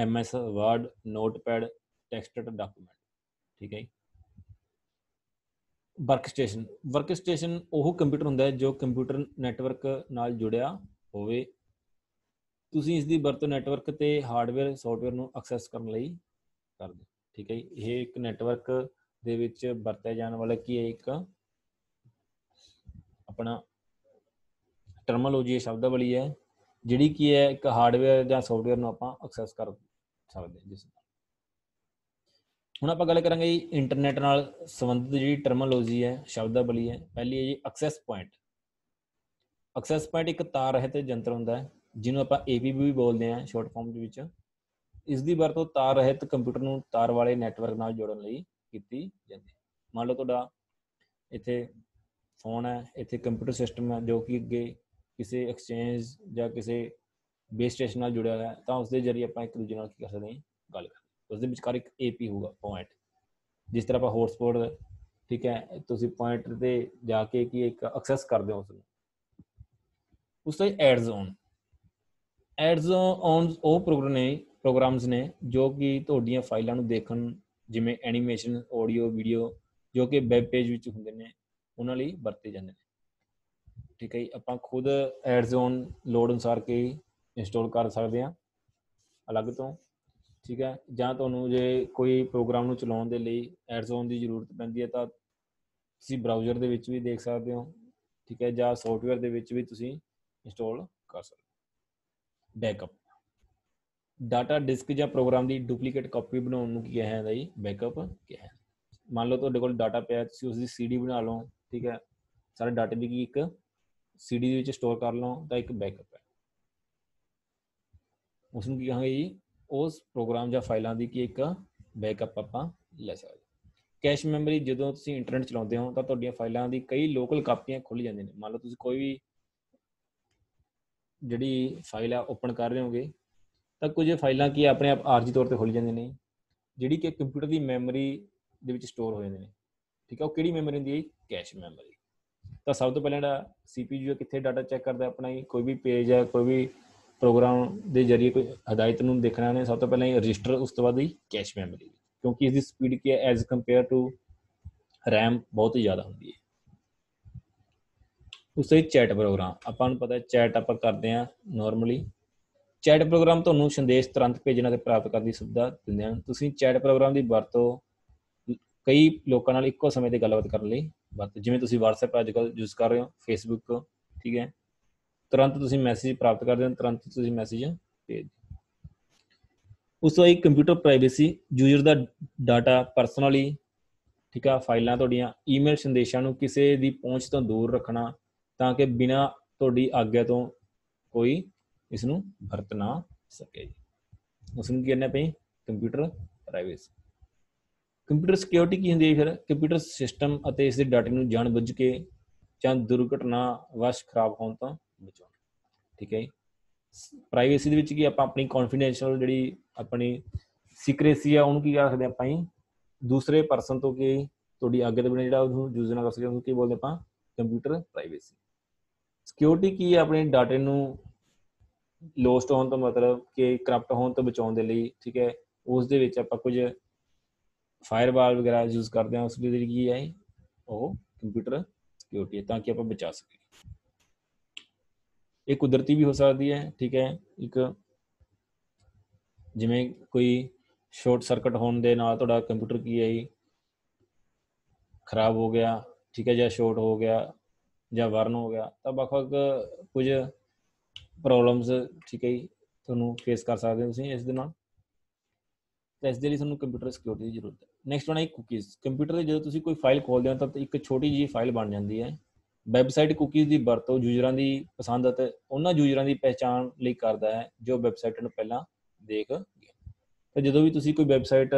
MS Word, Notepad, text document, ਠੀਕ ਹੈ। ਵਰਕਸਟੇਸ਼ਨ ਉਹ ਕੰਪਿਊਟਰ ਹੁੰਦਾ ਹੈ ਜੋ ਕੰਪਿਊਟਰ ਨੈਟਵਰਕ ਨਾਲ ਜੁੜਿਆ ਹੋਵੇ। ਤੁਸੀਂ ਇਸ ਦੀ ਵਰਤੋਂ ਨੈਟਵਰਕ ਤੇ ਹਾਰਡਵੇਅਰ ਸੌਫਟਵੇਅਰ ਨੂੰ ਐਕਸੈਸ ਕਰਨ ਲਈ ਕਰਦੇ, ਠੀਕ ਹੈ ਜੀ। ਇਹ ਇੱਕ ਨੈਟਵਰਕ ਦੇ ਵਿੱਚ ਵਰਤਿਆ ਜਾਣ ਵਾਲਾ ਕੀ ਹੈ, ਇੱਕ ਆਪਣਾ ਟਰਮੋਲੋਜੀ ਸ਼ਬਦਾਵਲੀ ਹੈ ਜਿਹੜੀ ਕੀ ਹੈ ਇੱਕ ਹਾਰਡਵੇਅਰ ਜਾਂ ਸੌਫਟਵੇਅਰ ਨੂੰ ਆਪਾਂ ਐਕਸੈਸ ਕਰ ਸਕਦੇ ਹਾਂ। ਜਿਸ ਹੁਣ ਆਪਾਂ ਗੱਲ ਕਰਾਂਗੇ ਜੀ ਇੰਟਰਨੈਟ ਨਾਲ ਸੰਬੰਧਿਤ ਜਿਹੜੀ ਟਰਮੋਲੋਜੀ ਹੈ ਸ਼ਬਦਾਵਲੀ ਹੈ। ਪਹਿਲੀ ਹੈ ਜੀ ਐਕਸੈਸ ਪੁਆਇੰਟ। ਐਕਸੈਸ ਪੁਆਇੰਟ ਇੱਕ ਤਾਰ ਰਹਿਤ ਯੰਤਰ ਹੁੰਦਾ ਹੈ ਜਿਹਨੂੰ ਆਪਾਂ APB ਵੀ ਬੋਲਦੇ ਹਾਂ ਸ਼ਾਰਟ ਫਾਰਮ ਦੇ ਵਿੱਚ। ਇਸ ਦੀ ਵਰਤੋਂ ਤਾਰ ਰਹਿਤ ਕੰਪਿਊਟਰ ਨੂੰ ਤਾਰ ਵਾਲੇ ਨੈਟਵਰਕ ਨਾਲ ਜੋੜਨ ਲਈ ਕੀਤੀ ਜਾਂਦੀ ਹੈ। ਮੰਨ ਲਓ ਤੁਹਾਡਾ ਇੱਥੇ ਫੋਨ ਹੈ, ਇੱਥੇ ਕੰਪਿਊਟਰ ਸਿਸਟਮ ਹੈ ਜੋ ਕਿ ਅੱਗੇ ਕਿਸੇ ਐਕਸਚੇਂਜ ਜਾਂ ਕਿਸੇ ਬੇਸ ਸਟੇਸ਼ਨ ਨਾਲ ਜੁੜਿਆ ਹੋਇਆ, ਤਾਂ ਉਸ ਦੇ ਜ਼ਰੀਏ ਆਪਾਂ ਇੱਕ ਦੂਜੇ ਨਾਲ ਕੀ ਕਰ ਸਕਦੇ ਹਾਂ, ਗੱਲ ਕਰ। ਉਸ ਦੇ ਵਿਚਕਾਰ ਇੱਕ AP ਹੋਊਗਾ ਪੁਆਇੰਟ। ਜਿਸ ਤਰ੍ਹਾਂ ਆਪਾਂ ਹੌਟਸਪੌਟ, ਠੀਕ ਹੈ, ਤੁਸੀਂ ਪੁਆਇੰਟ 'ਤੇ ਜਾ ਕੇ ਕੀ ਇੱਕ ਐਕਸੈਸ ਕਰਦੇ ਹੋ ਉਸ ਨੂੰ। ਉਸ ਤੋਂ ਐਡਜ਼ ਔਨ ਉਹ ਪ੍ਰੋਗਰਾਮਸ ਨੇ ਜੋ ਕਿ ਤੁਹਾਡੀਆਂ ਫਾਈਲਾਂ ਨੂੰ ਦੇਖਣ, ਜਿਵੇਂ ਐਨੀਮੇਸ਼ਨ, ਆਡੀਓ, ਵੀਡੀਓ ਜੋ ਕਿ ਵੈਬ ਪੇਜ ਵਿੱਚ ਹੁੰਦੇ ਨੇ ਉਹਨਾਂ ਲਈ ਵਰਤੇ ਜਾਂਦੇ ਨੇ, ਠੀਕ ਹੈ ਜੀ। ਆਪਾਂ ਖੁਦ ਐਡਜ਼ ਔਨ ਲੋੜ ਅਨੁਸਾਰ ਕੇ ਇੰਸਟਾਲ ਕਰ ਸਕਦੇ ਹਾਂ ਅਲੱਗ ਤੋਂ, ਠੀਕ ਹੈ। ਜਾਂ ਤੁਹਾਨੂੰ ਜੇ ਕੋਈ ਪ੍ਰੋਗਰਾਮ ਨੂੰ ਚਲਾਉਣ ਦੇ ਲਈ ਐਡਜ਼ ਔਨ ਦੀ ਜ਼ਰੂਰਤ ਪੈਂਦੀ ਹੈ ਤਾਂ ਤੁਸੀਂ ਬਰਾਊਜ਼ਰ ਦੇ ਵਿੱਚ ਵੀ ਦੇਖ ਸਕਦੇ ਹੋ, ਠੀਕ ਹੈ, ਜਾਂ ਸੌਫਟਵੇਅਰ ਦੇ ਵਿੱਚ ਵੀ ਤੁਸੀਂ ਇੰਸਟਾਲ ਕਰ ਸਕਦੇ ਹੋ। ਬੈਕਅਪ ਡਾਟਾ ਡਿਸਕ ਜਾਂ ਪ੍ਰੋਗਰਾਮ ਦੀ ਡੁਪਲੀਕੇਟ ਕਾਪੀ ਬਣਾਉਣ ਨੂੰ ਕੀ ਕਿਹਾ ਜਾਂਦਾ ਜੀ, ਬੈਕਅਪ ਕਿਹਾ। ਮੰਨ ਲਓ ਤੁਹਾਡੇ ਕੋਲ ਡਾਟਾ ਪਿਆ, ਤੁਸੀਂ ਉਸਦੀ CD ਬਣਾ ਲਓ, ਠੀਕ ਹੈ। ਸਾਰੇ ਡਾਟੇ ਦੀ ਕੀ ਇੱਕ CD ਦੇ ਵਿੱਚ ਸਟੋਰ ਕਰ ਲਓ ਤਾਂ ਇੱਕ ਬੈਕਅਪ ਹੈ। ਉਸ ਨੂੰ ਕੀ ਕਹਾਂਗੇ ਜੀ, ਉਸ ਪ੍ਰੋਗਰਾਮ ਜਾਂ ਫਾਈਲਾਂ ਦੀ ਕੀ ਇੱਕ ਬੈਕਅਪ ਆਪਾਂ ਲੈ ਸਕਦੇ। ਕੈਸ਼ ਮੈਮਰੀ ਜਦੋਂ ਤੁਸੀਂ ਇੰਟਰਨੈਟ ਚਲਾਉਂਦੇ ਹੋ ਤਾਂ ਤੁਹਾਡੀਆਂ ਫਾਈਲਾਂ ਦੀ ਕਈ ਲੋਕਲ ਕਾਪੀਆਂ ਖੁੱਲ੍ਹ ਜਾਂਦੀਆਂ ਨੇ। ਮੰਨ ਲਓ ਤੁਸੀਂ ਕੋਈ ਵੀ ਜਿਹੜੀ ਫਾਈਲ ਆ ਓਪਨ ਕਰ ਰਹੇ ਹੋਗੇ ਤਾਂ ਕੁਝ ਫਾਈਲਾਂ ਕੀ ਆਪਣੇ ਆਪ ਆਰਜੀ ਤੌਰ 'ਤੇ ਖੁੱਲ੍ਹ ਜਾਂਦੀਆਂ ਨੇ, ਜਿਹੜੀ ਕਿ ਕੰਪਿਊਟਰ ਦੀ ਮੈਮਰੀ ਦੇ ਵਿੱਚ ਸਟੋਰ ਹੋ ਜਾਂਦੇ ਨੇ, ਠੀਕ ਹੈ। ਉਹ ਕਿਹੜੀ ਮੈਮਰੀ ਹੁੰਦੀ ਹੈ, ਕੈਸ਼ ਮੈਮਰੀ। ਤਾਂ ਸਭ ਤੋਂ ਪਹਿਲਾਂ ਜਿਹੜਾ CPU ਕਿੱਥੇ ਡਾਟਾ ਚੈੱਕ ਕਰਦਾ ਆਪਣਾ ਹੀ, ਕੋਈ ਵੀ ਪੇਜ ਹੈ, ਕੋਈ ਵੀ ਪ੍ਰੋਗਰਾਮ ਦੇ ਜ਼ਰੀਏ ਕੋਈ ਹਦਾਇਤ ਨੂੰ ਦੇਖਣਾ ਨੇ, ਸਭ ਤੋਂ ਪਹਿਲਾਂ ਹੀ ਰਜਿਸਟਰ, ਉਸ ਤੋਂ ਬਾਅਦ ਹੀ ਕੈਸ਼ ਮੈਮਰੀ, ਕਿਉਂਕਿ ਇਸਦੀ ਸਪੀਡ ਕੀ ਹੈ ਐਜ਼ ਕੰਪੇਅਰ ਟੂ RAM ਬਹੁਤ ਹੀ ਜ਼ਿਆਦਾ ਹੁੰਦੀ ਹੈ। ਉਸ ਤੋਂ ਚੈਟ ਪ੍ਰੋਗਰਾਮ, ਆਪਾਂ ਨੂੰ ਪਤਾ ਚੈਟ ਆਪਾਂ ਕਰਦੇ ਹਾਂ ਨੋਰਮਲੀ। ਚੈਟ ਪ੍ਰੋਗਰਾਮ ਤੁਹਾਨੂੰ ਸੰਦੇਸ਼ ਤੁਰੰਤ ਭੇਜਣ ਅਤੇ ਪ੍ਰਾਪਤ ਕਰਨ ਦੀ ਸੁਵਿਧਾ ਦਿੰਦੇ ਹਨ। ਤੁਸੀਂ ਚੈਟ ਪ੍ਰੋਗਰਾਮ ਦੀ ਵਰਤੋਂ ਕਈ ਲੋਕਾਂ ਨਾਲ ਇੱਕੋ ਸਮੇਂ 'ਤੇ ਗੱਲਬਾਤ ਕਰਨ ਲਈ ਵਰਤੋਂ, ਜਿਵੇਂ ਤੁਸੀਂ WhatsApp ਅੱਜ ਕੱਲ੍ਹ ਯੂਜ਼ ਕਰ ਰਹੇ ਹੋ, Facebook, ਠੀਕ ਹੈ। ਤੁਰੰਤ ਤੁਸੀਂ ਮੈਸੇਜ ਪ੍ਰਾਪਤ ਕਰਦੇ ਹੋ, ਤੁਰੰਤ ਤੁਸੀਂ ਮੈਸੇਜ ਭੇਜ। ਉਸ ਤੋਂ ਬਾਅਦ ਕੰਪਿਊਟਰ ਪ੍ਰਾਈਵੇਸੀ, ਯੂਜ਼ਰ ਦਾ ਡਾਟਾ ਪਰਸਨਲੀ, ਠੀਕ ਆ, ਫਾਈਲਾਂ ਤੁਹਾਡੀਆਂ, ਈਮੇਲ ਸੰਦੇਸ਼ਾਂ ਨੂੰ ਕਿਸੇ ਦੀ ਪਹੁੰਚ ਤੋਂ ਦੂਰ ਰੱਖਣਾ ਤਾਂ ਕਿ ਬਿਨਾਂ ਤੁਹਾਡੀ ਆਗਿਆ ਤੋਂ ਕੋਈ ਇਸ ਨੂੰ ਵਰਤ ਨਾ ਸਕੇ। ਉਸ ਨੂੰ ਕੀ ਕਰਨਾ ਪਈ, ਕੰਪਿਊਟਰ ਪ੍ਰਾਈਵੇਸੀ। ਕੰਪਿਊਟਰ ਸਿਕਿਉਰਿਟੀ ਕੀ ਹੁੰਦੀ ਹੈ ਫਿਰ, ਕੰਪਿਊਟਰ ਸਿਸਟਮ ਅਤੇ ਇਸ ਦੇ ਡਾਟੇ ਨੂੰ ਜਾਣ ਬੁੱਝ ਕੇ ਜਾਂ ਦੁਰਘਟਨਾ ਵਸ਼ ਖਰਾਬ ਹੋਣ ਤੋਂ ਬਚਾਉਣਾ, ਠੀਕ ਹੈ। ਪ੍ਰਾਈਵੇਸੀ ਦੇ ਵਿੱਚ ਕੀ ਆਪਾਂ ਆਪਣੀ ਕੌਨਫੀਡੈਂਸ਼ੀਅਲ ਜਿਹੜੀ ਆਪਣੀ ਸੀਕ੍ਰੇਸੀ ਆ ਉਹਨੂੰ ਕੀ ਕਰ ਸਕਦੇ ਆਪਾਂ ਜੀ, ਦੂਸਰੇ ਪਰਸਨ ਤੋਂ ਕੀ ਤੁਹਾਡੀ ਆਗੇ ਤੋਂ ਬਿਨਾਂ ਜਿਹੜਾ ਉਹਨੂੰ ਯੂਜ਼ ਨਾ ਕਰ ਸਕੇ, ਉਹਨੂੰ ਕੀ ਬੋਲਦੇ ਆਪਾਂ, ਕੰਪਿਊਟਰ ਪ੍ਰਾਈਵੇਸੀ। ਸਿਕਿਉਰਿਟੀ ਕੀ ਹੈ, ਆਪਣੇ ਡਾਟੇ ਨੂੰ ਲੋਸਟ ਹੋਣ ਤੋਂ ਮਤਲਬ ਕਿ ਕਰਪਟ ਹੋਣ ਤੋਂ ਬਚਾਉਣ ਦੇ ਲਈ, ਠੀਕ ਹੈ। ਉਸ ਦੇ ਵਿੱਚ ਆਪਾਂ ਕੁਝ ਫਾਇਰਵਾਲ ਵਗੈਰਾ ਯੂਜ਼ ਕਰਦੇ ਹਾਂ, ਉਸ ਦੇ ਲਈ ਕੀ ਹੈ ਉਹ ਕੰਪਿਊਟਰ ਸਿਕਿਉਰਿਟੀ ਹੈ ਤਾਂ ਕਿ ਆਪਾਂ ਬਚਾ ਸਕੀਏ। ਇਹ ਕੁਦਰਤੀ ਵੀ ਹੋ ਸਕਦੀ ਹੈ, ਠੀਕ ਹੈ। ਇੱਕ ਜਿਵੇਂ ਕੋਈ ਸ਼ਾਰਟ ਸਰਕਟ ਹੋਣ ਦੇ ਨਾਲ ਤੁਹਾਡਾ ਕੰਪਿਊਟਰ ਕੀ ਹੈ ਖਰਾਬ ਹੋ ਗਿਆ, ਠੀਕ ਹੈ, ਜਾਂ ਸ਼ਾਰਟ ਹੋ ਗਿਆ, ਜਾਂ ਵਰਨ ਹੋ ਗਿਆ, ਤਾਂ ਵੱਖ-ਵੱਖ ਕੁਝ ਪ੍ਰੋਬਲਮਸ, ਠੀਕ ਹੈ ਜੀ, ਤੁਹਾਨੂੰ ਫੇਸ ਕਰ ਸਕਦੇ ਹੋ ਤੁਸੀਂ ਇਸ ਦੇ ਨਾਲ। ਤਾਂ ਇਸ ਦੇ ਲਈ ਤੁਹਾਨੂੰ ਕੰਪਿਊਟਰ ਸਿਕਿਉਰਿਟੀ ਦੀ ਜ਼ਰੂਰਤ ਹੈ। ਨੈਕਸਟ ਆਉਣਾ ਕੁਕੀਜ਼। ਕੰਪਿਊਟਰ 'ਤੇ ਜਦੋਂ ਤੁਸੀਂ ਕੋਈ ਫਾਈਲ ਖੋਲ੍ਹਦੇ ਹੋ ਤਾਂ ਇੱਕ ਛੋਟੀ ਜਿਹੀ ਫਾਈਲ ਬਣ ਜਾਂਦੀ ਹੈ। ਵੈਬਸਾਈਟ ਕੁਕੀਜ਼ ਦੀ ਵਰਤੋਂ ਯੂਜ਼ਰਾਂ ਦੀ ਪਸੰਦ ਅਤੇ ਉਹਨਾਂ ਯੂਜ਼ਰਾਂ ਦੀ ਪਹਿਚਾਣ ਲਈ ਕਰਦਾ ਹੈ ਜੋ ਵੈਬਸਾਈਟ ਨੂੰ ਪਹਿਲਾਂ ਦੇਖ ਗਏ। ਤਾਂ ਜਦੋਂ ਵੀ ਤੁਸੀਂ ਕੋਈ ਵੈਬਸਾਈਟ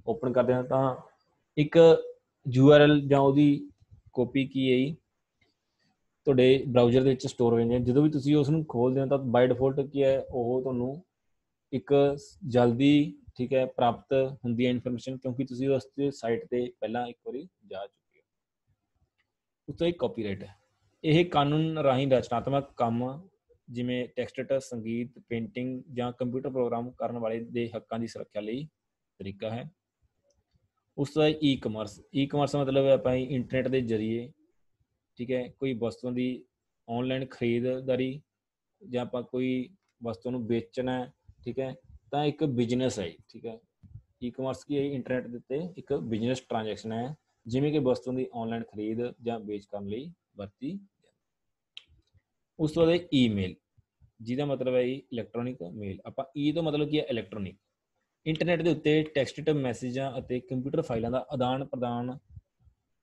ਓਪਨ ਕਰਦੇ ਹੋ ਤਾਂ ਇੱਕ URL ਜਾਂ ਉਹਦੀ ਕਾਪੀ ਕੀ ਹੈ ਜੀ ਤੁਹਾਡੇ ਬਰਾਊਜ਼ਰ ਦੇ ਵਿੱਚ ਸਟੋਰ ਹੋ ਜਾਂਦੀ ਹੈ। ਜਦੋਂ ਵੀ ਤੁਸੀਂ ਉਸ ਨੂੰ ਖੋਲ੍ਹਦੇ ਹੋ ਤਾਂ ਬਾਈ ਡਿਫੋਲਟ ਕੀ ਹੈ, ਉਹ ਤੁਹਾਨੂੰ ਇੱਕ ਜਲਦੀ, ਠੀਕ ਹੈ, ਪ੍ਰਾਪਤ ਹੁੰਦੀ ਹੈ ਇਨਫੋਰਮੇਸ਼ਨ, ਕਿਉਂਕਿ ਤੁਸੀਂ ਉਸ ਸਾਈਟ 'ਤੇ ਪਹਿਲਾਂ ਇੱਕ ਵਾਰੀ ਜਾ ਚੁੱਕੇ ਹੋ। ਉਸ ਤੋਂ ਇੱਕ ਕਾਪੀਰਾਈਟ ਹੈ। ਇਹ ਕਾਨੂੰਨ ਰਾਹੀਂ ਰਚਨਾਤਮਕ ਕੰਮ ਜਿਵੇਂ ਟੈਕਸਟ, ਸੰਗੀਤ, ਪੇਂਟਿੰਗ ਜਾਂ ਕੰਪਿਊਟਰ ਪ੍ਰੋਗਰਾਮ ਕਰਨ ਵਾਲੇ ਦੇ ਹੱਕਾਂ ਦੀ ਸੁਰੱਖਿਆ ਲਈ ਤਰੀਕਾ ਹੈ। ਉਸ ਤੋਂ ਬਾਅਦ ਈ ਕਮਰਸ। ਈ ਕਮਰਸ ਮਤਲਬ ਆਪਾਂ ਇੰਟਰਨੈਟ ਦੇ ਜ਼ਰੀਏ, ਠੀਕ ਹੈ, ਕੋਈ ਵਸਤੂਆਂ ਦੀ ਆਨਲਾਈਨ ਖਰੀਦਦਾਰੀ ਜਾਂ ਆਪਾਂ ਕੋਈ ਵਸਤੂ ਨੂੰ ਵੇਚਣਾ, ਠੀਕ ਹੈ, ਤਾਂ ਇੱਕ ਬਿਜ਼ਨਸ ਹੈ, ਠੀਕ ਹੈ। ਈ ਕਮਰਸ ਕੀ ਹੈ, ਇੰਟਰਨੈਟ ਦੇ ਉੱਤੇ ਇੱਕ ਬਿਜ਼ਨਸ ਟ੍ਰਾਂਜੈਕਸ਼ਨ ਹੈ, ਜਿਵੇਂ ਕਿ ਵਸਤੂ ਦੀ ਆਨਲਾਈਨ ਖਰੀਦ ਜਾਂ ਵੇਚ ਕਰਨ ਲਈ ਵਰਤੀ। ਉਸ ਤੋਂ ਬਾਅਦ ਈਮੇਲ, ਜਿਹਦਾ ਮਤਲਬ ਹੈ ਇਲੈਕਟ੍ਰੋਨਿਕ ਮੇਲ। ਆਪਾਂ ਈ ਤੋਂ ਮਤਲਬ ਕੀ ਹੈ, ਇਲੈਕਟ੍ਰੋਨਿਕ। ਇੰਟਰਨੈਟ ਦੇ ਉੱਤੇ ਟੈਕਸਟ ਮੈਸੇਜਾਂ ਅਤੇ ਕੰਪਿਊਟਰ ਫਾਈਲਾਂ ਦਾ ਆਦਾਨ ਪ੍ਰਦਾਨ,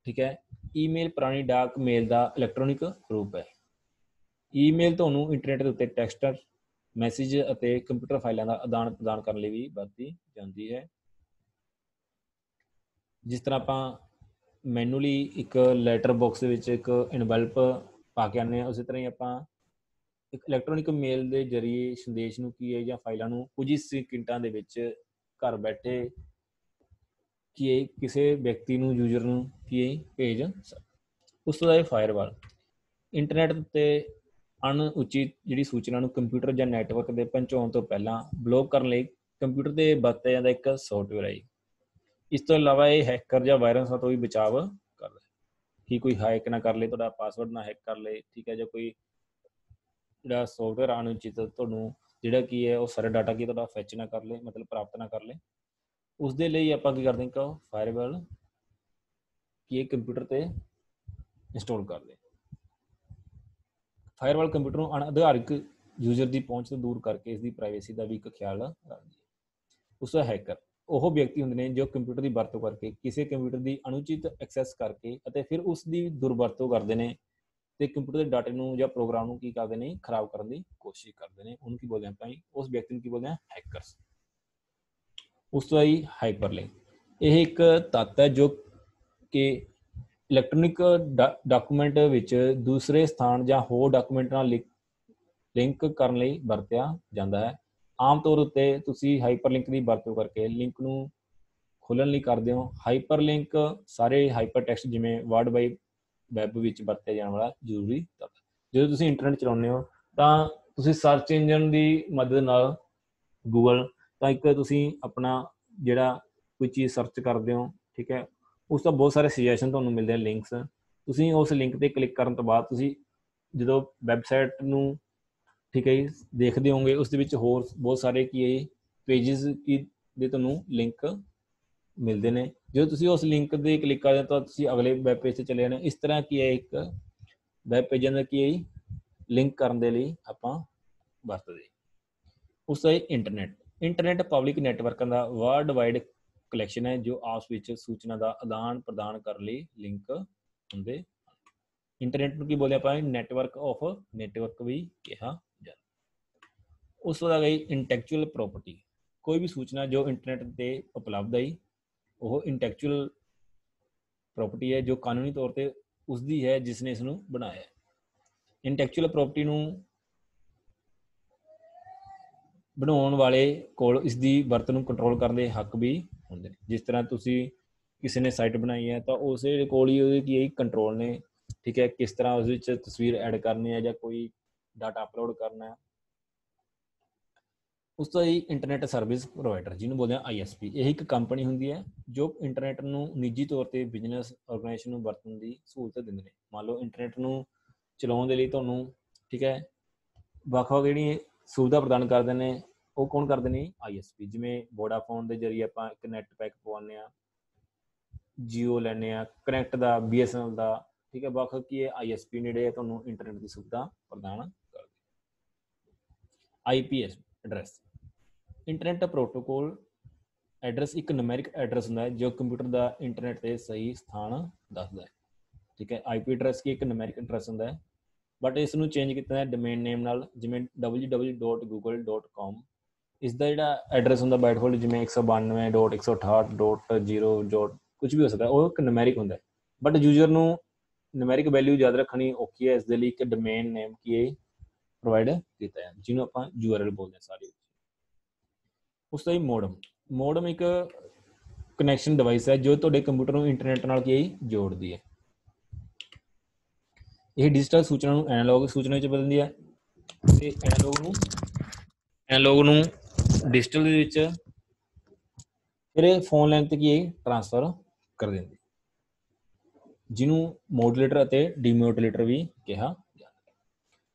ਠੀਕ ਹੈ। ਈਮੇਲ ਪੁਰਾਣੀ ਡਾਕ ਮੇਲ ਦਾ ਇਲੈਕਟ੍ਰੋਨਿਕ ਰੂਪ ਹੈ। ਈਮੇਲ ਤੁਹਾਨੂੰ ਇੰਟਰਨੈਟ ਦੇ ਉੱਤੇ ਟੈਕਸਟ ਮੈਸੇਜ ਅਤੇ ਕੰਪਿਊਟਰ ਫਾਈਲਾਂ ਦਾ ਆਦਾਨ ਪ੍ਰਦਾਨ ਕਰਨ ਲਈ ਵੀ ਵਰਤੀ ਜਾਂਦੀ ਹੈ। ਜਿਸ ਤਰ੍ਹਾਂ ਆਪਾਂ ਮੈਨੂਅਲੀ ਇੱਕ ਲੈਟਰ ਬਾਕਸ ਦੇ ਵਿੱਚ ਇੱਕ ਇਨਵੈਲਪ ਪਾ ਕੇ ਆਉਂਦੇ ਹਾਂ, ਉਸੇ ਤਰ੍ਹਾਂ ਹੀ ਆਪਾਂ ਇੱਕ ਇਲੈਕਟ੍ਰੋਨਿਕ ਮੇਲ ਦੇ ਜ਼ਰੀਏ ਸੰਦੇਸ਼ ਨੂੰ ਕੀ ਹੈ ਜਾਂ ਫਾਈਲਾਂ ਨੂੰ ਕੁਝ ਹੀ ਸਕਿੰਟਾਂ ਦੇ ਵਿੱਚ ਘਰ ਬੈਠੇ ਕੀ ਹੈ ਕਿਸੇ ਵਿਅਕਤੀ ਨੂੰ, ਯੂਜ਼ਰ ਨੂੰ ਕੀ ਹੈ ਭੇਜ ਸਕਦੇ। ਉਸ ਤੋਂ ਬਾਅਦ ਫਾਇਰਵਾਲ। ਇੰਟਰਨੈਟ 'ਤੇ ਅਣਉਚਿਤ ਜਿਹੜੀ ਸੂਚਨਾ ਨੂੰ ਕੰਪਿਊਟਰ ਜਾਂ ਨੈਟਵਰਕ ਦੇ ਪਹੁੰਚਾਉਣ ਤੋਂ ਪਹਿਲਾਂ ਬਲੌਕ ਕਰਨ ਲਈ ਕੰਪਿਊਟਰ 'ਤੇ ਵਰਤਿਆ ਜਾਂਦਾ ਇੱਕ ਸੌਫਟਵੇਅਰ ਹੈ। ਇਸ ਤੋਂ ਇਲਾਵਾ ਇਹ ਹੈਕਰ ਜਾਂ ਵਾਇਰਸਾਂ ਤੋਂ ਵੀ ਬਚਾਵ ਕਰਦਾ ਹੈ ਕਿ ਕੋਈ ਹੈਕ ਨਾ ਕਰ ਲਏ, ਤੁਹਾਡਾ ਪਾਸਵਰਡ ਨਾ ਹੈਕ ਕਰ ਲਏ, ਠੀਕ ਹੈ, ਜਾਂ ਕੋਈ ਜਿਹੜਾ ਸੌਫਟਵੇਅਰ ਅਣਉਚਿਤ ਤੁਹਾਨੂੰ ਜਿਹੜਾ ਕੀ ਹੈ ਉਹ ਸਾਰਾ ਡਾਟਾ ਕੀ ਤੁਹਾਡਾ ਫੈਚ ਨਾ ਕਰ ਲਏ, ਮਤਲਬ ਪ੍ਰਾਪਤ ਨਾ ਕਰ ਲਏ। ਉਸ ਦੇ ਲਈ ਆਪਾਂ ਕੀ ਕਰਦੇ ਹਾਂ, ਫਾਇਰਵਾਲ ਕੀ ਕੰਪਿਊਟਰ 'ਤੇ ਇੰਸਟਾਲ ਕਰਦੇ। ਫਾਇਰਵਾਲ ਕੰਪਿਊਟਰ ਨੂੰ ਅਣਅਧਿਕਾਰਿਤ ਯੂਜ਼ਰ ਦੀ ਪਹੁੰਚ ਤੋਂ ਦੂਰ ਕਰਕੇ ਇਸ ਦੀ ਪ੍ਰਾਈਵੇਸੀ ਦਾ ਵੀ ਇੱਕ ਖਿਆਲ ਰੱਖਦੀ ਹੈ। ਉਸ ਦਾ ਹੈਕਰ ਉਹ ਵਿਅਕਤੀ ਹੁੰਦੇ ਨੇ ਜੋ ਕੰਪਿਊਟਰ ਦੀ ਵਰਤੋਂ ਕਰਕੇ ਕਿਸੇ ਕੰਪਿਊਟਰ ਦੀ ਅਣਉਚਿਤ ਐਕਸੈਸ ਕਰਕੇ ਅਤੇ ਫਿਰ ਉਸ ਦੀ ਦੁਰਵਰਤੋਂ ਕਰਦੇ ਨੇ ਤੇ ਕੰਪਿਊਟਰ ਦੇ ਡਾਟੇ ਨੂੰ ਜਾਂ ਪ੍ਰੋਗਰਾਮ ਨੂੰ ਕੀ ਕਰਦੇ ਨੇ, ਖਰਾਬ ਕਰਨ ਦੀ ਕੋਸ਼ਿਸ਼ ਕਰਦੇ ਨੇ। ਉਹਨੂੰ ਕੀ ਬੋਲਦੇ ਆਪਾਂ, ਉਸ ਵਿਅਕਤੀ ਨੂੰ ਕੀ ਬੋਲਦੇ ਆ, ਹੈਕਰਸ। ਉਸ ਤੋਂ ਬਾਅਦ ਹਾਈਪਰਲਿੰਕ। ਇਹ ਇੱਕ ਤੱਤ ਹੈ ਜੋ ਕਿ ਇਲੈਕਟ੍ਰੋਨਿਕ ਡਾਕੂਮੈਂਟ ਵਿੱਚ ਦੂਸਰੇ ਸਥਾਨ ਜਾਂ ਹੋਰ ਡਾਕੂਮੈਂਟ ਨਾਲ ਲਿੰਕ ਕਰਨ ਲਈ ਵਰਤਿਆ ਜਾਂਦਾ ਹੈ। ਆਮ ਤੌਰ ਉੱਤੇ ਤੁਸੀਂ ਹਾਈਪਰਲਿੰਕ ਦੀ ਵਰਤੋਂ ਕਰਕੇ ਲਿੰਕ ਨੂੰ ਖੋਲ੍ਹਣ ਲਈ ਕਰਦੇ ਹੋ। ਹਾਈਪਰਲਿੰਕ ਸਾਰੇ ਹਾਈਪਰ ਟੈਕਸਟ ਜਿਵੇਂ ਵਰਲਡ ਵਾਈਡ ਵੈਬ ਵਿੱਚ ਵਰਤਿਆ ਜਾਣ ਵਾਲਾ ਜ਼ਰੂਰੀ ਤੱਤ। ਜਦੋਂ ਤੁਸੀਂ ਇੰਟਰਨੈਟ ਚਲਾਉਂਦੇ ਹੋ ਤਾਂ ਤੁਸੀਂ ਸਰਚ ਇੰਜਨ ਦੀ ਮਦਦ ਨਾਲ ਗੂਗਲ ਤਾਂ ਇੱਕ ਤੁਸੀਂ ਆਪਣਾ ਜਿਹੜਾ ਕੋਈ ਚੀਜ਼ ਸਰਚ ਕਰਦੇ ਹੋ, ਠੀਕ ਹੈ, ਉਸ ਤੋਂ ਬਹੁਤ ਸਾਰੇ ਸੁਜੈਸ਼ਨ ਤੁਹਾਨੂੰ ਮਿਲਦੇ ਨੇ, ਲਿੰਕਸ। ਤੁਸੀਂ ਉਸ ਲਿੰਕ 'ਤੇ ਕਲਿੱਕ ਕਰਨ ਤੋਂ ਬਾਅਦ ਤੁਸੀਂ ਜਦੋਂ ਵੈਬਸਾਈਟ ਨੂੰ, ਠੀਕ ਹੈ ਜੀ, ਦੇਖਦੇ ਹੋਗੇ ਉਸ ਦੇ ਵਿੱਚ ਹੋਰ ਬਹੁਤ ਸਾਰੇ ਕੀ ਹੈ ਪੇਜਿਸ ਕੀ ਦੇ ਤੁਹਾਨੂੰ ਲਿੰਕ ਮਿਲਦੇ ਨੇ। ਜਦੋਂ ਤੁਸੀਂ ਉਸ ਲਿੰਕ 'ਤੇ ਕਲਿੱਕ ਕਰਦੇ ਹੋ ਤਾਂ ਤੁਸੀਂ ਅਗਲੇ ਵੈਬ ਪੇਜ 'ਤੇ ਚਲੇ ਜਾਣਾ। ਇਸ ਤਰ੍ਹਾਂ ਕੀ ਹੈ ਇੱਕ ਵੈਬ ਪੇਜਾਂ ਦਾ ਕੀ ਹੈ ਲਿੰਕ ਕਰਨ ਦੇ ਲਈ ਆਪਾਂ ਵਰਤਦੇ। ਉਸ ਤੋਂ ਇੰਟਰਨੈਟ। ਇੰਟਰਨੈਟ ਪਬਲਿਕ ਨੈਟਵਰਕਾਂ ਦਾ ਵਰਲਡ ਵਾਈਡ ਕਲੈਕਸ਼ਨ ਹੈ ਜੋ ਆਪਸ ਵਿੱਚ ਸੂਚਨਾ ਦਾ ਆਦਾਨ ਪ੍ਰਦਾਨ ਕਰਨ ਲਈ ਲਿੰਕ ਹੁੰਦੇ। ਇੰਟਰਨੈਟ ਨੂੰ ਕੀ ਬੋਲਦੇ ਆਪਾਂ, ਨੈਟਵਰਕ ਆਫ ਨੈਟਵਰਕ ਵੀ ਕਿਹਾ ਜਾਂਦਾ। ਉਸ ਤੋਂ ਬਾਅਦ ਗਈ ਇੰਟੈਕਚੁਅਲ ਪ੍ਰੋਪਰਟੀ। ਕੋਈ ਵੀ ਸੂਚਨਾ ਜੋ ਇੰਟਰਨੈਟ 'ਤੇ ਉਪਲਬਧ ਹੈ ਉਹ ਇੰਟੈਕਚੁਅਲ ਪ੍ਰੋਪਰਟੀ ਹੈ ਜੋ ਕਾਨੂੰਨੀ ਤੌਰ 'ਤੇ ਉਸਦੀ ਹੈ ਜਿਸ ਨੇ ਇਸ ਨੂੰ ਬਣਾਇਆ। ਇੰਟੈਕਚੁਅਲ ਪ੍ਰੋਪਰਟੀ ਨੂੰ ਬਣਾਉਣ ਵਾਲੇ ਕੋਲ ਇਸ ਦੀ ਵਰਤੋਂ ਨੂੰ ਕੰਟਰੋਲ ਕਰਨ ਦੇ ਹੱਕ ਵੀ ਹੁੰਦੇ ਨੇ। ਜਿਸ ਤਰ੍ਹਾਂ ਤੁਸੀਂ ਕਿਸੇ ਨੇ ਸਾਈਟ ਬਣਾਈ ਹੈ ਤਾਂ ਉਸੇ ਕੋਲ ਹੀ ਉਹਦੇ ਕੀ ਕੰਟਰੋਲ ਨੇ, ਠੀਕ ਹੈ, ਕਿਸ ਤਰ੍ਹਾਂ ਉਸ ਵਿੱਚ ਤਸਵੀਰ ਐਡ ਕਰਨੀ ਹੈ ਜਾਂ ਕੋਈ ਡਾਟਾ ਅਪਲੋਡ ਕਰਨਾ ਹੈ। ਉਸ ਤੋਂ ਹੀ ਇੰਟਰਨੈਟ ਸਰਵਿਸ ਪ੍ਰੋਵਾਈਡਰ ਜਿਹਨੂੰ ਬੋਲਦੇ ਆ ISP। ਇਹ ਇੱਕ ਕੰਪਨੀ ਹੁੰਦੀ ਹੈ ਜੋ ਇੰਟਰਨੈਟ ਨੂੰ ਨਿੱਜੀ ਤੌਰ 'ਤੇ ਬਿਜ਼ਨਸ ਆਰਗੇਨਾਈਜੇਸ਼ਨ ਨੂੰ ਵਰਤਣ ਦੀ ਸਹੂਲਤ ਦਿੰਦੇ ਨੇ। ਮੰਨ ਲਓ ਇੰਟਰਨੈਟ ਨੂੰ ਚਲਾਉਣ ਦੇ ਲਈ ਤੁਹਾਨੂੰ, ਠੀਕ ਹੈ, ਵੱਖ-ਵੱਖ ਜਿਹੜੀ ਸੁਵਿਧਾ ਪ੍ਰਦਾਨ ਕਰਦੇ ਨੇ ਉਹ ਕੌਣ ਕਰਦੇ ਨੇ, ISP। ਜਿਵੇਂ ਵੋਡਾਫੋਨ ਦੇ ਜ਼ਰੀਏ ਆਪਾਂ ਇੱਕ ਨੈਟ ਪੈਕ ਪਵਾਉਂਦੇ ਹਾਂ, ਜੀਓ ਲੈਂਦੇ ਹਾਂ, ਕਨੈਕਟ ਦਾ, BSNL ਦਾ, ठीक है, ਵੱਖ ਕੀ ਹੈ ISP ਨੇੜੇ ਤੁਹਾਨੂੰ ਇੰਟਰਨੈਟ ਦੀ ਸੁਵਿਧਾ ਪ੍ਰਦਾਨ ਕਰਦੇ। IP address, internet protocol address ਇੱਕ ਨੁਮੈਰਿਕ ਐਡਰੈਸ ਹੁੰਦਾ ਹੈ ਜੋ ਕੰਪਿਊਟਰ ਦਾ ਇੰਟਰਨੈਟ ਤੇ ਸਹੀ ਸਥਾਨ ਦੱਸਦਾ ਹੈ। ਠੀਕ ਹੈ, IP ਐਡਰੈਸ ਕੀ ਇੱਕ ਨੁਮੈਰਿਕ ਐਡਰੈਸ ਹੁੰਦਾ ਹੈ, ਬਟ ਇਸ ਨੂੰ ਚੇਂਜ ਕੀਤਾ ਹੈ ਡੋਮੇਨ ਨੇਮ ਨਾਲ, ਜਿਵੇਂ www.google.com। ਇਸ ਦਾ ਜਿਹੜਾ ਐਡਰੈਸ ਹੁੰਦਾ ਬਾਈ ਡਿਫਾਲਟ ਜਿਵੇਂ 192.168.0. ਕੁਝ ਵੀ ਹੋ ਸਕਦਾ, ਉਹ ਇੱਕ ਨੁਮੈਰਿਕ ਹੁੰਦਾ, ਬਟ ਯੂਜ਼ਰ ਨੂੰ ਨੁਮੈਰਿਕ ਵੈਲਿਊ ਯਾਦ ਰੱਖਣੀ ਔਖੀ ਹੈ, ਇਸ ਦੇ ਲਈ ਇੱਕ ਡੋਮੇਨ ਨੇਮ ਕੀ ਹੈ ਪ੍ਰੋਵਾਈਡ ਕੀਤਾ ਹੈ, ਜਿਹਨੂੰ ਆਪਾਂ URL ਬੋਲਦੇ ਹਾਂ ਸਾਰੇ। ਉਸ ਤੋਂ ਹੀ ਮੋਡਮ ਇੱਕ ਕਨੈਕਸ਼ਨ ਡਿਵਾਈਸ ਹੈ ਜੋ ਤੁਹਾਡੇ ਕੰਪਿਊਟਰ ਨੂੰ ਇੰਟਰਨੈਟ ਨਾਲ ਕੀ ਜੋੜਦੀ ਹੈ। ਇਹ ਡਿਜੀਟਲ ਸੂਚਨਾ ਨੂੰ ਐਨਾਲੌਗ ਸੂਚਨਾ ਵਿੱਚ ਬਦਲਦੀ ਹੈ ਤੇ ਐਨਾਲੌਗ ਨੂੰ ਡਿਜੀਟਲ ਦੇ ਵਿੱਚ ਫਿਰ ਫੋਨ ਲਾਈਨ ਤੇ ਕੀ ਟ੍ਰਾਂਸਫਰ ਕਰ ਦਿੰਦੀ, ਜਿਹਨੂੰ ਮੋਡੂਲੇਟਰ ਅਤੇ ਡੀਮੋਡੂਲੇਟਰ ਵੀ ਕਿਹਾ ਜਾਂਦਾ ਹੈ।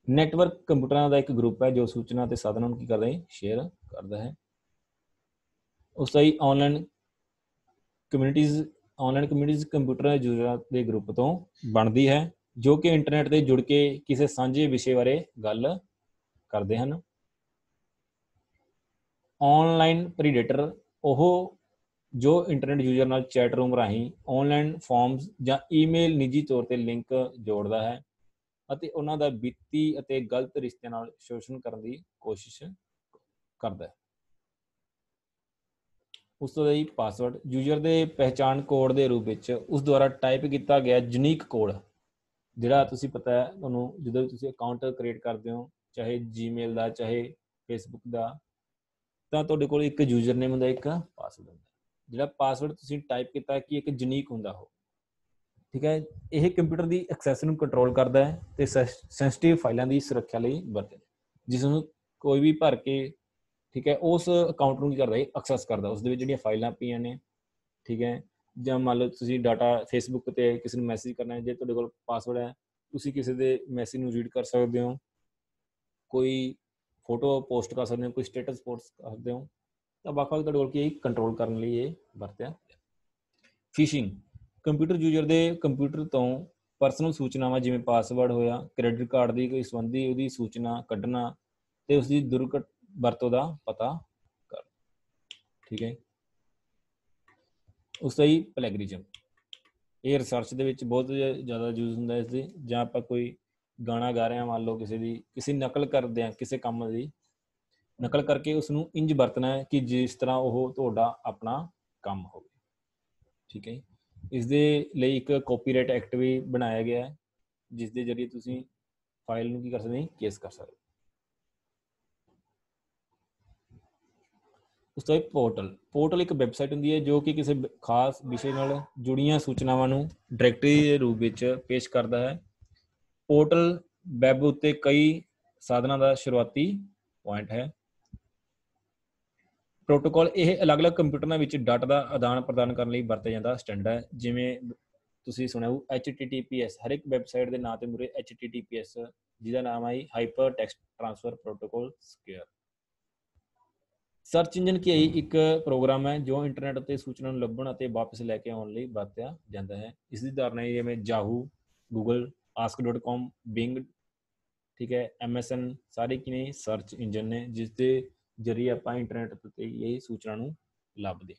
ਨੈਟਵਰਕ ਕੰਪਿਊਟਰਾਂ ਦਾ ਇੱਕ ਗਰੁੱਪ ਹੈ ਜੋ ਸੂਚਨਾ ਅਤੇ ਸਾਧਨਾਂ ਨੂੰ ਕੀ ਕਰਦਾ ਹੈ, ਸ਼ੇਅਰ ਕਰਦਾ ਹੈ। ਉਸ ਤੋਂ ਹੀ ਆਨਲਾਈਨ ਕਮਿਊਨਿਟੀਜ਼ ਕੰਪਿਊਟਰ ਯੂਜ਼ਰਾਂ ਦੇ ਗਰੁੱਪ ਤੋਂ ਬਣਦੀ ਹੈ ਜੋ ਕਿ ਇੰਟਰਨੈਟ ਤੇ ਜੁੜ ਕੇ ਕਿਸੇ ਸਾਂਝੇ ਵਿਸ਼ੇ ਬਾਰੇ ਗੱਲ ਕਰਦੇ ਹਨ। ਆਨਲਾਈਨ ਪ੍ਰੀਡੇਟਰ ਉਹ ਜੋ ਇੰਟਰਨੈਟ ਯੂਜ਼ਰ ਨਾਲ ਚੈਟ ਰੂਮ ਰਾਹੀਂ ਆਨਲਾਈਨ ਫਾਰਮਸ ਜਾਂ ਈਮੇਲ ਨਿੱਜੀ ਤੌਰ ਤੇ ਲਿੰਕ ਜੋੜਦਾ ਹੈ ਅਤੇ ਉਹਨਾਂ ਦਾ ਵਿੱਤੀ ਅਤੇ ਗਲਤ ਰਿਸ਼ਤਿਆਂ ਨਾਲ ਸ਼ੋਸ਼ਣ ਕਰਨ ਦੀ ਕੋਸ਼ਿਸ਼ ਕਰਦਾ ਹੈ। ਉਸ ਤੋਂ ਬਾਅਦ ਪਾਸਵਰਡ, ਯੂਜ਼ਰ ਦੇ ਪਹਿਚਾਣ ਕੋਡ ਦੇ ਰੂਪ ਵਿੱਚ ਉਸ ਦੁਆਰਾ ਟਾਈਪ ਕੀਤਾ ਗਿਆ ਯੂਨੀਕ ਕੋਡ, ਜਿਹੜਾ ਤੁਸੀਂ ਪਤਾ ਹੈ ਤੁਹਾਨੂੰ ਜਦੋਂ ਵੀ ਤੁਸੀਂ ਅਕਾਊਂਟ ਕ੍ਰੀਏਟ ਕਰਦੇ ਹੋ, ਚਾਹੇ ਜੀਮੇਲ ਦਾ ਚਾਹੇ ਫੇਸਬੁੱਕ ਦਾ, ਤਾਂ ਤੁਹਾਡੇ ਕੋਲ ਇੱਕ ਯੂਜ਼ਰ ਨੇਮ ਹੁੰਦਾ, ਇੱਕ ਪਾਸਵਰਡ ਹੁੰਦਾ। ਜਿਹੜਾ ਪਾਸਵਰਡ ਤੁਸੀਂ ਟਾਈਪ ਕੀਤਾ ਕਿ ਇੱਕ ਯੂਨੀਕ ਹੁੰਦਾ ਉਹ, ਠੀਕ ਹੈ। ਇਹ ਕੰਪਿਊਟਰ ਦੀ ਐਕਸੈਸ ਨੂੰ ਕੰਟਰੋਲ ਕਰਦਾ ਹੈ ਤੇ ਸੈਂਸਿਟਿਵ ਫਾਈਲਾਂ ਦੀ ਸੁਰੱਖਿਆ ਲਈ ਵਰਤਿਆ, ਜਿਸ ਨੂੰ ਕੋਈ ਵੀ ਭਰ ਕੇ, ਠੀਕ ਹੈ, ਉਸ ਅਕਾਊਂਟ ਨੂੰ ਕੀ ਕਰਦਾ ਹੈ, ਐਕਸੈਸ ਕਰਦਾ, ਉਸ ਦੇ ਵਿੱਚ ਜਿਹੜੀਆਂ ਫਾਈਲਾਂ ਪਈਆਂ ਨੇ, ਠੀਕ ਹੈ। ਜਾਂ ਮੰਨ ਲਓ ਤੁਸੀਂ ਡਾਟਾ ਫੇਸਬੁੱਕ 'ਤੇ ਕਿਸੇ ਨੂੰ ਮੈਸੇਜ ਕਰਨਾ ਹੈ, ਜੇ ਤੁਹਾਡੇ ਕੋਲ ਪਾਸਵਰਡ ਹੈ ਤੁਸੀਂ ਕਿਸੇ ਦੇ ਮੈਸੇਜ ਨੂੰ ਰੀਡ ਕਰ ਸਕਦੇ ਹੋ, ਕੋਈ ਫੋਟੋ ਪੋਸਟ ਕਰ ਸਕਦੇ ਹੋ, ਕੋਈ ਸਟੇਟਸ ਪੋਸਟ ਕਰ ਸਕਦੇ ਹੋ, ਤਾਂ ਵੱਖ-ਵੱਖ ਤੁਹਾਡੇ ਕੋਲ ਕੀ ਕੰਟਰੋਲ ਕਰਨ ਲਈ ਇਹ ਵਰਤਿਆ। ਫਿਸ਼ਿੰਗ, ਕੰਪਿਊਟਰ ਯੂਜ਼ਰ ਦੇ ਕੰਪਿਊਟਰ ਤੋਂ ਪਰਸਨਲ ਸੂਚਨਾਵਾਂ ਜਿਵੇਂ ਪਾਸਵਰਡ ਹੋਇਆ, ਕ੍ਰੈਡਿਟ ਕਾਰਡ ਦੀ ਕੋਈ ਸੰਬੰਧੀ ਉਹਦੀ ਸੂਚਨਾ ਕੱਢਣਾ ਤੇ ਉਸਦੀ ਦੁਰਘਟ ਵਰਤੋਂ ਦਾ ਪਤਾ ਕਰ, ਠੀਕ ਹੈ। ਉਸ ਤੋਂ ਹੀ ਪਲੈਗਰਿਜ਼ਮ, ਇਹ ਰਿਸਰਚ ਦੇ ਵਿੱਚ ਬਹੁਤ ਜ਼ਿਆਦਾ ਯੂਜ਼ ਹੁੰਦਾ ਇਸ ਦੇ, ਜਾਂ ਆਪਾਂ ਕੋਈ ਗਾਣਾ ਗਾ ਰਹੇ ਹਾਂ, ਮੰਨ ਲਓ ਕਿਸੇ ਨਕਲ ਕਰਦੇ ਹਾਂ, ਕਿਸੇ ਕੰਮ ਦੀ ਨਕਲ ਕਰਕੇ ਉਸ ਨੂੰ ਇੰਝ ਵਰਤਣਾ ਹੈ ਕਿ ਜਿਸ ਤਰ੍ਹਾਂ ਉਹ ਤੁਹਾਡਾ ਆਪਣਾ ਕੰਮ ਹੋਵੇ, ਠੀਕ ਹੈ। ਇਸ ਦੇ ਲਈ ਇੱਕ ਕਾਪੀਰਾਈਟ ਐਕਟ ਵੀ ਬਣਾਇਆ ਗਿਆ ਹੈ, ਜਿਸ ਦੇ ਜ਼ਰੀਏ ਤੁਸੀਂ ਫਾਈਲ ਨੂੰ ਕੀ ਕਰ ਸਕਦੇ, ਕੇਸ ਕਰ ਸਕਦੇ। ਉਸ ਤੋਂ ਬਾਅਦ ਪੋਰਟਲ ਇੱਕ ਵੈਬਸਾਈਟ ਹੁੰਦੀ ਹੈ ਜੋ ਕਿ ਕਿਸੇ ਖਾਸ ਵਿਸ਼ੇ ਨਾਲ ਜੁੜੀਆਂ ਸੂਚਨਾਵਾਂ ਨੂੰ ਡਾਇਰੈਕਟਰੀ ਦੇ ਰੂਪ ਵਿੱਚ ਪੇਸ਼ ਕਰਦਾ ਹੈ। ਪੋਰਟਲ ਵੈਬ ਉੱਤੇ ਕਈ ਸਾਧਨਾਂ ਦਾ ਸ਼ੁਰੂਆਤੀ ਪੁਆਇੰਟ ਹੈ। ਪ੍ਰੋਟੋਕਾਲ, ਇਹ ਅਲੱਗ-ਅਲੱਗ ਕੰਪਿਊਟਰਾਂ ਵਿੱਚ ਡਾਟਾ ਦਾ ਆਦਾਨ ਪ੍ਰਦਾਨ ਕਰਨ ਲਈ ਵਰਤਿਆ ਜਾਂਦਾ ਸਟੈਂਡਰਡ ਹੈ। ਜਿਵੇਂ ਤੁਸੀਂ ਸੁਣਿਆ ਹੋਊ HTTPS, ਹਰ ਇੱਕ ਵੈਬਸਾਈਟ ਦੇ ਨਾਂ ਤੇ ਮੂਹਰੇ HTTPS, ਜਿਹਦਾ ਨਾਮ ਹੈ hyper text transfer protocol secure. Search engine ਕੀ ਇੱਕ ਪ੍ਰੋਗਰਾਮ ਹੈ ਜੋ ਇੰਟਰਨੈਟ ਉੱਤੇ ਸੂਚਨਾ ਨੂੰ ਲੱਭਣ ਅਤੇ ਵਾਪਸ ਲੈ ਕੇ ਆਉਣ ਲਈ ਵਰਤਿਆ ਜਾਂਦਾ ਹੈ। ਇਸ ਦੀ ਉਦਾਹਰਨਾਂ ਜਿਵੇਂ ਯਾਹੂ, ਗੂਗਲ, ask.com, ਬਿੰਗ, ਠੀਕ ਹੈ, MSN, ਸਾਰੇ ਕੀ ਨੇ ਸਰਚ ਇੰਜਨ ਨੇ ਜਿਸ ਦੇ ਜ਼ਰੀਏ ਆਪਾਂ ਇੰਟਰਨੈਟ ਉੱਤੇ ਇਹ ਸੂਚਨਾ ਨੂੰ ਲੱਭਦੇ।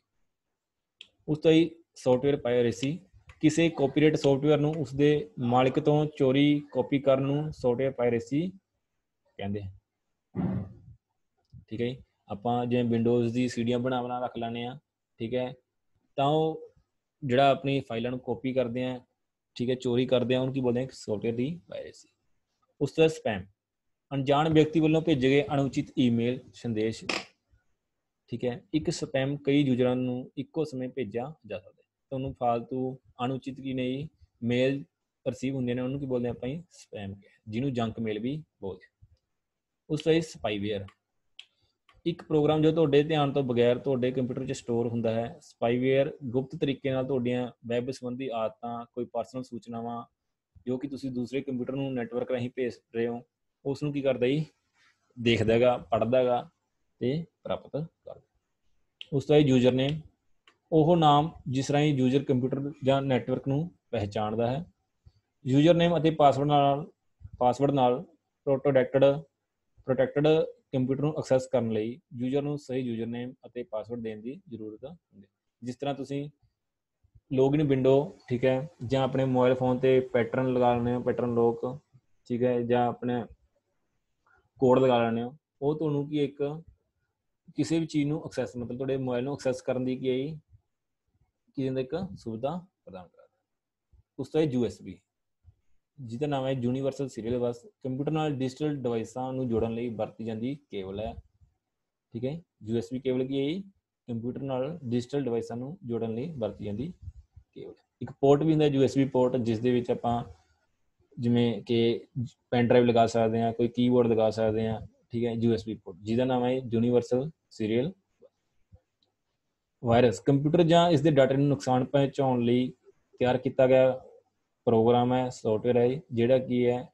ਉਸ ਤੋਂ ਹੀ ਸੌਫਟਵੇਅਰ ਪਾਇਰੇਸੀ, ਕਿਸੇ ਕਾਪੀਰਾਈਟ ਸੌਫਟਵੇਅਰ ਨੂੰ ਉਸਦੇ ਮਾਲਿਕ ਤੋਂ ਚੋਰੀ ਕਾਪੀ ਕਰਨ ਨੂੰ ਸੌਫਟਵੇਅਰ ਪਾਇਰੇਸੀ ਕਹਿੰਦੇ ਹਨ, ਠੀਕ ਹੈ। ਆਪਾਂ ਜਿਵੇਂ ਵਿੰਡੋਜ਼ ਦੀ ਸੀਡੀਆਂ ਬਣਾ ਰੱਖ ਲੈਂਦੇ ਹਾਂ, ਠੀਕ ਹੈ, ਤਾਂ ਉਹ ਜਿਹੜਾ ਆਪਣੀ ਫਾਈਲਾਂ ਨੂੰ ਕਾਪੀ ਕਰਦੇ ਆ, ਠੀਕ ਹੈ, ਚੋਰੀ ਕਰਦੇ ਆ, ਉਹਨੂੰ ਕੀ ਬੋਲਦੇ ਆ, ਸੌਫਟਵੇਅਰ ਦੀ ਪਾਇਰੇਸੀ। ਉਸ ਤੋਂ ਬਾਅਦ ਸਪੈਮ, ਅਣਜਾਣ ਵਿਅਕਤੀ ਵੱਲੋਂ ਭੇਜੇ ਗਏ ਅਣਉਚਿਤ ਈਮੇਲ ਸੰਦੇਸ਼, ਠੀਕ ਹੈ। ਇੱਕ ਸਪੈਮ ਕਈ ਯੂਜ਼ਰਾਂ ਨੂੰ ਇੱਕੋ ਸਮੇਂ ਭੇਜਿਆ ਜਾ ਸਕਦਾ, ਤੁਹਾਨੂੰ ਫਾਲਤੂ ਅਣਉਚਿਤ ਕੀ ਨਹੀਂ ਮੇਲ ਰਿਸੀਵ ਹੁੰਦੇ ਨੇ, ਉਹਨੂੰ ਕੀ ਬੋਲਦੇ ਆਪਾਂ ਸਪੈਮ, ਜਿਹਨੂੰ ਜੰਕ ਮੇਲ ਵੀ ਬੋਲਦੇ। ਉਸ ਤੋਂ ਬਾਅਦ ਸਪਾਈਵੇਅਰ, ਇੱਕ ਪ੍ਰੋਗਰਾਮ ਜੋ ਤੁਹਾਡੇ ਧਿਆਨ ਤੋਂ ਬਗੈਰ ਤੁਹਾਡੇ ਕੰਪਿਊਟਰ 'ਚ ਸਟੋਰ ਹੁੰਦਾ ਹੈ। ਸਪਾਈਵੇਅਰ ਗੁਪਤ ਤਰੀਕੇ ਨਾਲ ਤੁਹਾਡੀਆਂ ਵੈਬ ਸੰਬੰਧੀ ਆਦਤਾਂ, ਕੋਈ ਪਰਸਨਲ ਸੂਚਨਾਵਾਂ ਜੋ ਕਿ ਤੁਸੀਂ ਦੂਸਰੇ ਕੰਪਿਊਟਰ ਨੂੰ ਨੈਟਵਰਕ ਰਾਹੀਂ ਭੇਜ ਰਹੇ ਹੋ, ਉਸ ਨੂੰ ਕੀ ਕਰਦਾ ਜੀ, ਦੇਖਦਾ ਹੈਗਾ, ਪੜ੍ਹਦਾ ਹੈਗਾ ਅਤੇ ਪ੍ਰਾਪਤ ਕਰਦਾ। ਉਸ ਤੋਂ ਬਾਅਦ ਯੂਜ਼ਰ ਨੇਮ, ਉਹ ਨਾਮ ਜਿਸ ਰਾਹੀਂ ਯੂਜ਼ਰ ਕੰਪਿਊਟਰ ਜਾਂ ਨੈਟਵਰਕ ਨੂੰ ਪਹਿਚਾਣਦਾ ਹੈ। ਯੂਜ਼ਰ ਨੇਮ ਅਤੇ ਪਾਸਵਰਡ ਨਾਲ ਪ੍ਰੋਟੈਕਟਡ ਕੰਪਿਊਟਰ ਨੂੰ ਐਕਸੈਸ ਕਰਨ ਲਈ ਯੂਜ਼ਰ ਨੂੰ ਸਹੀ ਯੂਜ਼ਰ ਨੇਮ ਅਤੇ ਪਾਸਵਰਡ ਦੇਣ ਦੀ ਜ਼ਰੂਰਤ ਹੁੰਦੀ ਹੈ। ਜਿਸ ਤਰ੍ਹਾਂ ਤੁਸੀਂ ਲੌਗਇਨ ਵਿੰਡੋ, ਠੀਕ ਹੈ, ਜਾਂ ਆਪਣੇ ਮੋਬਾਈਲ ਫੋਨ ਤੇ ਪੈਟਰਨ ਲਗਾ ਲੈਂਦੇ ਹੋ, ਪੈਟਰਨ ਲੋਕ, ਠੀਕ ਹੈ, ਜਾਂ ਆਪਣੇ ਕੋਡ ਲਗਾ ਲੈਂਦੇ ਹੋ, ਉਹ ਤੁਹਾਨੂੰ ਕੀ ਇੱਕ ਕਿਸੇ ਵੀ ਚੀਜ਼ ਨੂੰ ਐਕਸੈਸ, ਮਤਲਬ ਤੁਹਾਡੇ ਮੋਬਾਈਲ ਨੂੰ ਐਕਸੈਸ ਕਰਨ ਦੀ ਕੀ ਦਿੰਦਾ, ਇੱਕ ਸੁਵਿਧਾ ਪ੍ਰਦਾਨ ਕਰਦਾ। ਉਸ ਤੋਂ ਬਾਅਦ USB, ਜਿਹਦਾ ਨਾਮ ਹੈ ਯੂਨੀਵਰਸਲ ਸੀਰੀਅਲ ਬਸ, ਕੰਪਿਊਟਰ ਨਾਲ ਡਿਜੀਟਲ ਡਿਵਾਈਸਾਂ ਨੂੰ ਜੋੜਨ ਲਈ ਵਰਤੀ ਜਾਂਦੀ ਕੇਬਲ ਹੈ। ਠੀਕ ਹੈ, USB ਕੇਬਲ ਕੀ ਹੈ? ਕੰਪਿਊਟਰ ਨਾਲ ਡਿਜੀਟਲ ਡਿਵਾਈਸਾਂ ਨੂੰ ਜੋੜਨ ਲਈ ਵਰਤੀ ਜਾਂਦੀ ਕੇਬਲ। ਇੱਕ ਪੋਰਟ ਵੀ ਹੁੰਦਾ USB ਪੋਰਟ, ਜਿਸ ਦੇ ਵਿੱਚ ਆਪਾਂ ਜਿਵੇਂ ਕਿ ਪੈਨ ਡਰਾਈਵ ਲਗਾ ਸਕਦੇ ਹਾਂ, ਕੋਈ ਕੀਬੋਰਡ ਲਗਾ ਸਕਦੇ ਹਾਂ, ਠੀਕ ਹੈ। USB ਪੋਰਟ ਜਿਹਦਾ ਨਾਮ ਹੈ ਯੂਨੀਵਰਸਲ ਸੀਰੀਅਲ। ਵਾਇਰਸ, ਕੰਪਿਊਟਰ ਜਾਂ ਇਸ ਦੇ ਡਾਟੇ ਨੂੰ ਨੁਕਸਾਨ ਪਹੁੰਚਾਉਣ ਲਈ ਤਿਆਰ ਕੀਤਾ ਗਿਆ ਪ੍ਰੋਗਰਾਮ ਹੈ, ਸੌਫਟਵੇਅਰ ਹੈ, ਜਿਹੜਾ ਕੀ ਹੈ,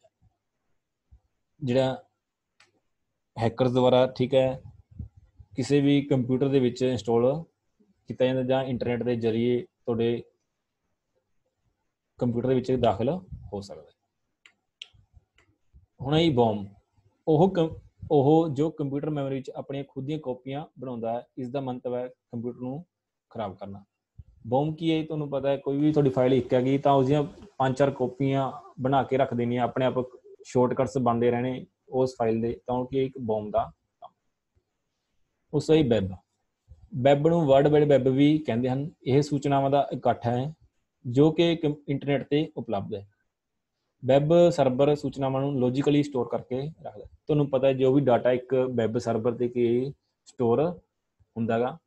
ਜਿਹੜਾ ਹੈਕਰਸ ਦੁਆਰਾ, ਠੀਕ ਹੈ, ਕਿਸੇ ਵੀ ਕੰਪਿਊਟਰ ਦੇ ਵਿੱਚ ਇੰਸਟਾਲ ਕੀਤਾ ਜਾਂਦਾ ਜਾਂ ਇੰਟਰਨੈਟ ਦੇ ਜ਼ਰੀਏ ਤੁਹਾਡੇ ਕੰਪਿਊਟਰ ਦੇ ਵਿੱਚ ਦਾਖਲ ਹੋ ਸਕਦਾ। ਹੁਣ ਇਹ ਬੋਮ, ਉਹ ਜੋ ਕੰਪਿਊਟਰ ਮੈਮਰੀ ਵਿੱਚ ਆਪਣੀਆਂ ਖੁਦ ਦੀਆਂ ਕਾਪੀਆਂ ਬਣਾਉਂਦਾ ਹੈ। ਇਸ ਦਾ ਮੰਤਵ ਹੈ ਕੰਪਿਊਟਰ ਨੂੰ ਖਰਾਬ ਕਰਨਾ। ਬੋਮ ਕੀ ਹੈ? ਤੁਹਾਨੂੰ ਪਤਾ ਹੈ, ਕੋਈ ਵੀ ਤੁਹਾਡੀ ਫਾਈਲ ਇੱਕ ਹੈਗੀ ਤਾਂ ਉਸਦੀਆਂ 5-4 ਕਾਪੀਆਂ ਬਣਾ ਕੇ ਰੱਖ ਦੇਣੀਆਂ, ਆਪਣੇ ਆਪ ਸ਼ਾਰਟਕਟਸ ਬਣਦੇ ਰਹਿਣੇ ਉਸ ਫਾਈਲ ਦੇ, ਤਾਂ ਕਿ ਇੱਕ ਬੋਮ ਦਾ ਕੰਮ। ਉਸ ਤੋਂ ਬਾਅਦ ਵੈਬ ਨੂੰ ਵਰਲਡ ਵਾਈਡ ਵੈਬ ਵੀ ਕਹਿੰਦੇ ਹਨ। ਇਹ ਸੂਚਨਾਵਾਂ ਦਾ ਇਕੱਠ ਹੈ ਜੋ ਕਿ ਇੰਟਰਨੈਟ ਤੇ ਉਪਲਬਧ ਹੈ। ਵੈਬ ਸਰਵਰ ਸੂਚਨਾਵਾਂ ਨੂੰ ਲੌਜੀਕਲੀ ਸਟੋਰ ਕਰਕੇ ਰੱਖਦਾ। ਤੁਹਾਨੂੰ ਪਤਾ ਹੈ ਜੋ ਵੀ ਡਾਟਾ ਇੱਕ ਵੈਬ ਸਰਵਰ ਤੇ ਕੀ ਸਟੋਰ ਹੁੰਦਾ ਗਾ।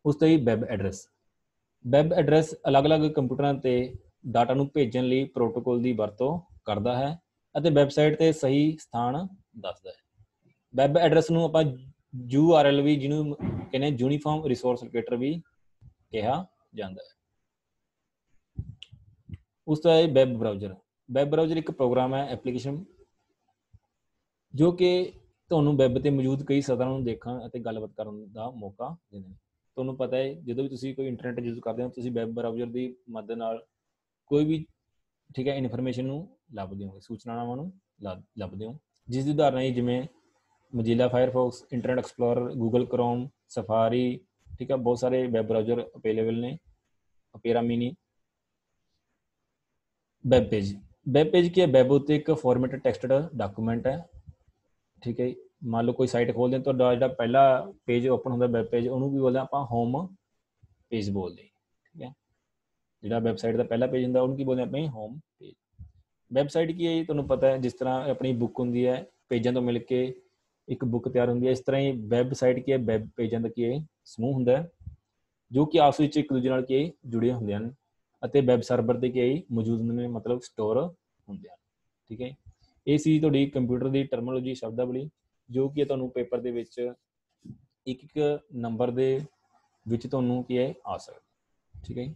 ਉਸ ਤੋਂ ਹੀ ਵੈਬ ਐਡਰੈਸ ਅਲੱਗ-ਅਲੱਗ ਕੰਪਿਊਟਰਾਂ ਤੇ ਡਾਟਾ ਨੂੰ ਭੇਜਣ ਲਈ ਪ੍ਰੋਟੋਕੋਲ ਦੀ ਵਰਤੋਂ ਕਰਦਾ ਹੈ ਅਤੇ ਵੈਬਸਾਈਟ ਤੇ ਸਹੀ ਸਥਾਨ ਦੱਸਦਾ ਹੈ। ਵੈਬ ਐਡਰੈਸ ਨੂੰ ਆਪਾਂ URL ਵੀ, ਜਿਹਨੂੰ ਕਹਿੰਦੇ ਯੂਨੀਫਾਰਮ ਰਿਸੋਰਸ ਲੋਕੇਟਰ ਵੀ ਕਿਹਾ ਜਾਂਦਾ ਹੈ। ਉਸ ਤੋਂ ਬਾਅਦ ਵੈਬ ਬਰਾਊਜ਼ਰ ਇੱਕ ਪ੍ਰੋਗਰਾਮ ਹੈ, ਐਪਲੀਕੇਸ਼ਨ, ਜੋ ਕਿ ਤੁਹਾਨੂੰ ਵੈਬ ਤੇ ਮੌਜੂਦ ਕਈ ਸਤਰਾਂ ਨੂੰ ਦੇਖਣ ਅਤੇ ਗੱਲਬਾਤ ਕਰਨ ਦਾ ਮੌਕਾ ਦਿੰਦੇ ਨੇ। ਤੁਹਾਨੂੰ ਪਤਾ ਹੈ ਜਦੋਂ ਵੀ ਤੁਸੀਂ ਕੋਈ ਇੰਟਰਨੈਟ ਯੂਜ਼ ਕਰਦੇ ਹੋ, ਤੁਸੀਂ ਵੈਬ ਬਰਾਊਜ਼ਰ ਦੀ ਮਦਦ ਨਾਲ ਕੋਈ ਵੀ, ਠੀਕ ਹੈ, ਇਨਫੋਰਮੇਸ਼ਨ ਨੂੰ ਲੱਭਦੇ ਹੋ, ਸੂਚਨਾਵਾਂ ਨੂੰ ਲੱਭਦੇ ਹੋ। ਜਿਸ ਦੀ ਉਦਾਹਰਨ ਹੈ ਜਿਵੇਂ Mozilla Firefox, internet explorer, Google Chrome, safari, ਠੀਕ ਹੈ, ਬਹੁਤ ਸਾਰੇ ਵੈਬ ਬਰਾਊਜ਼ਰ ਅਵੇਲੇਬਲ ਨੇ। Opera mini. ਵੈਬ ਪੇਜ ਕੀ ਹੈ? ਵੈਬ ਉੱਤੇ ਇੱਕ ਫਾਰਮੈਟਡ ਟੈਕਸਟਡ ਡਾਕੂਮੈਂਟ ਹੈ, ਠੀਕ ਹੈ। ਮੰਨ ਲਓ ਕੋਈ ਸਾਈਟ ਖੋਲਦੇ, ਤੁਹਾਡਾ ਜਿਹੜਾ ਪਹਿਲਾ ਪੇਜ ਓਪਨ ਹੁੰਦਾ ਵੈਬ ਪੇਜ, ਉਹਨੂੰ ਕੀ ਬੋਲਦੇ ਆਪਾਂ? ਹੋਮ ਪੇਜ ਬੋਲਦੇ, ਠੀਕ ਹੈ। ਜਿਹੜਾ ਵੈਬਸਾਈਟ ਦਾ ਪਹਿਲਾ ਪੇਜ ਹੁੰਦਾ ਉਹਨੂੰ ਕੀ ਬੋਲਦੇ ਆਪਣੇ? Home page. ਵੈਬਸਾਈਟ ਕੀ ਹੈ? ਤੁਹਾਨੂੰ ਪਤਾ ਹੈ ਜਿਸ ਤਰ੍ਹਾਂ ਆਪਣੀ ਬੁੱਕ ਹੁੰਦੀ ਹੈ, ਪੇਜਾਂ ਤੋਂ ਮਿਲ ਕੇ ਇੱਕ ਬੁੱਕ ਤਿਆਰ ਹੁੰਦੀ ਹੈ, ਇਸ ਤਰ੍ਹਾਂ ਹੀ ਵੈਬਸਾਈਟ ਕੀ ਹੈ? ਵੈਬ ਪੇਜਾਂ ਦਾ ਕੀ ਹੈ? ਸਮੂਹ ਹੁੰਦਾ ਹੈ, ਜੋ ਕਿ ਆਪਸ ਵਿੱਚ ਇੱਕ ਦੂਜੇ ਨਾਲ ਕੀ ਜੁੜੇ ਹੁੰਦੇ ਹਨ ਅਤੇ ਵੈਬ ਸਰਵਰ ਤੇ ਕੀ ਮੌਜੂਦ ਹੁੰਦੇ ਨੇ, ਮਤਲਬ ਸਟੋਰ ਹੁੰਦੇ ਹਨ, ਠੀਕ ਹੈ। ਇਹ ਸੀ ਤੁਹਾਡੀ ਕੰਪਿਊਟਰ ਦੀ ਟਰਮੋਲੋਜੀ, ਸ਼ਬਦਾਵਲੀ, ਜੋ ਕਿ ਤੁਹਾਨੂੰ ਪੇਪਰ ਦੇ ਵਿੱਚ ਇੱਕ ਨੰਬਰ ਦੇ ਵਿੱਚ ਤੁਹਾਨੂੰ ਕੀ ਹੈ ਆ ਸਕਦਾ, ਠੀਕ ਹੈ।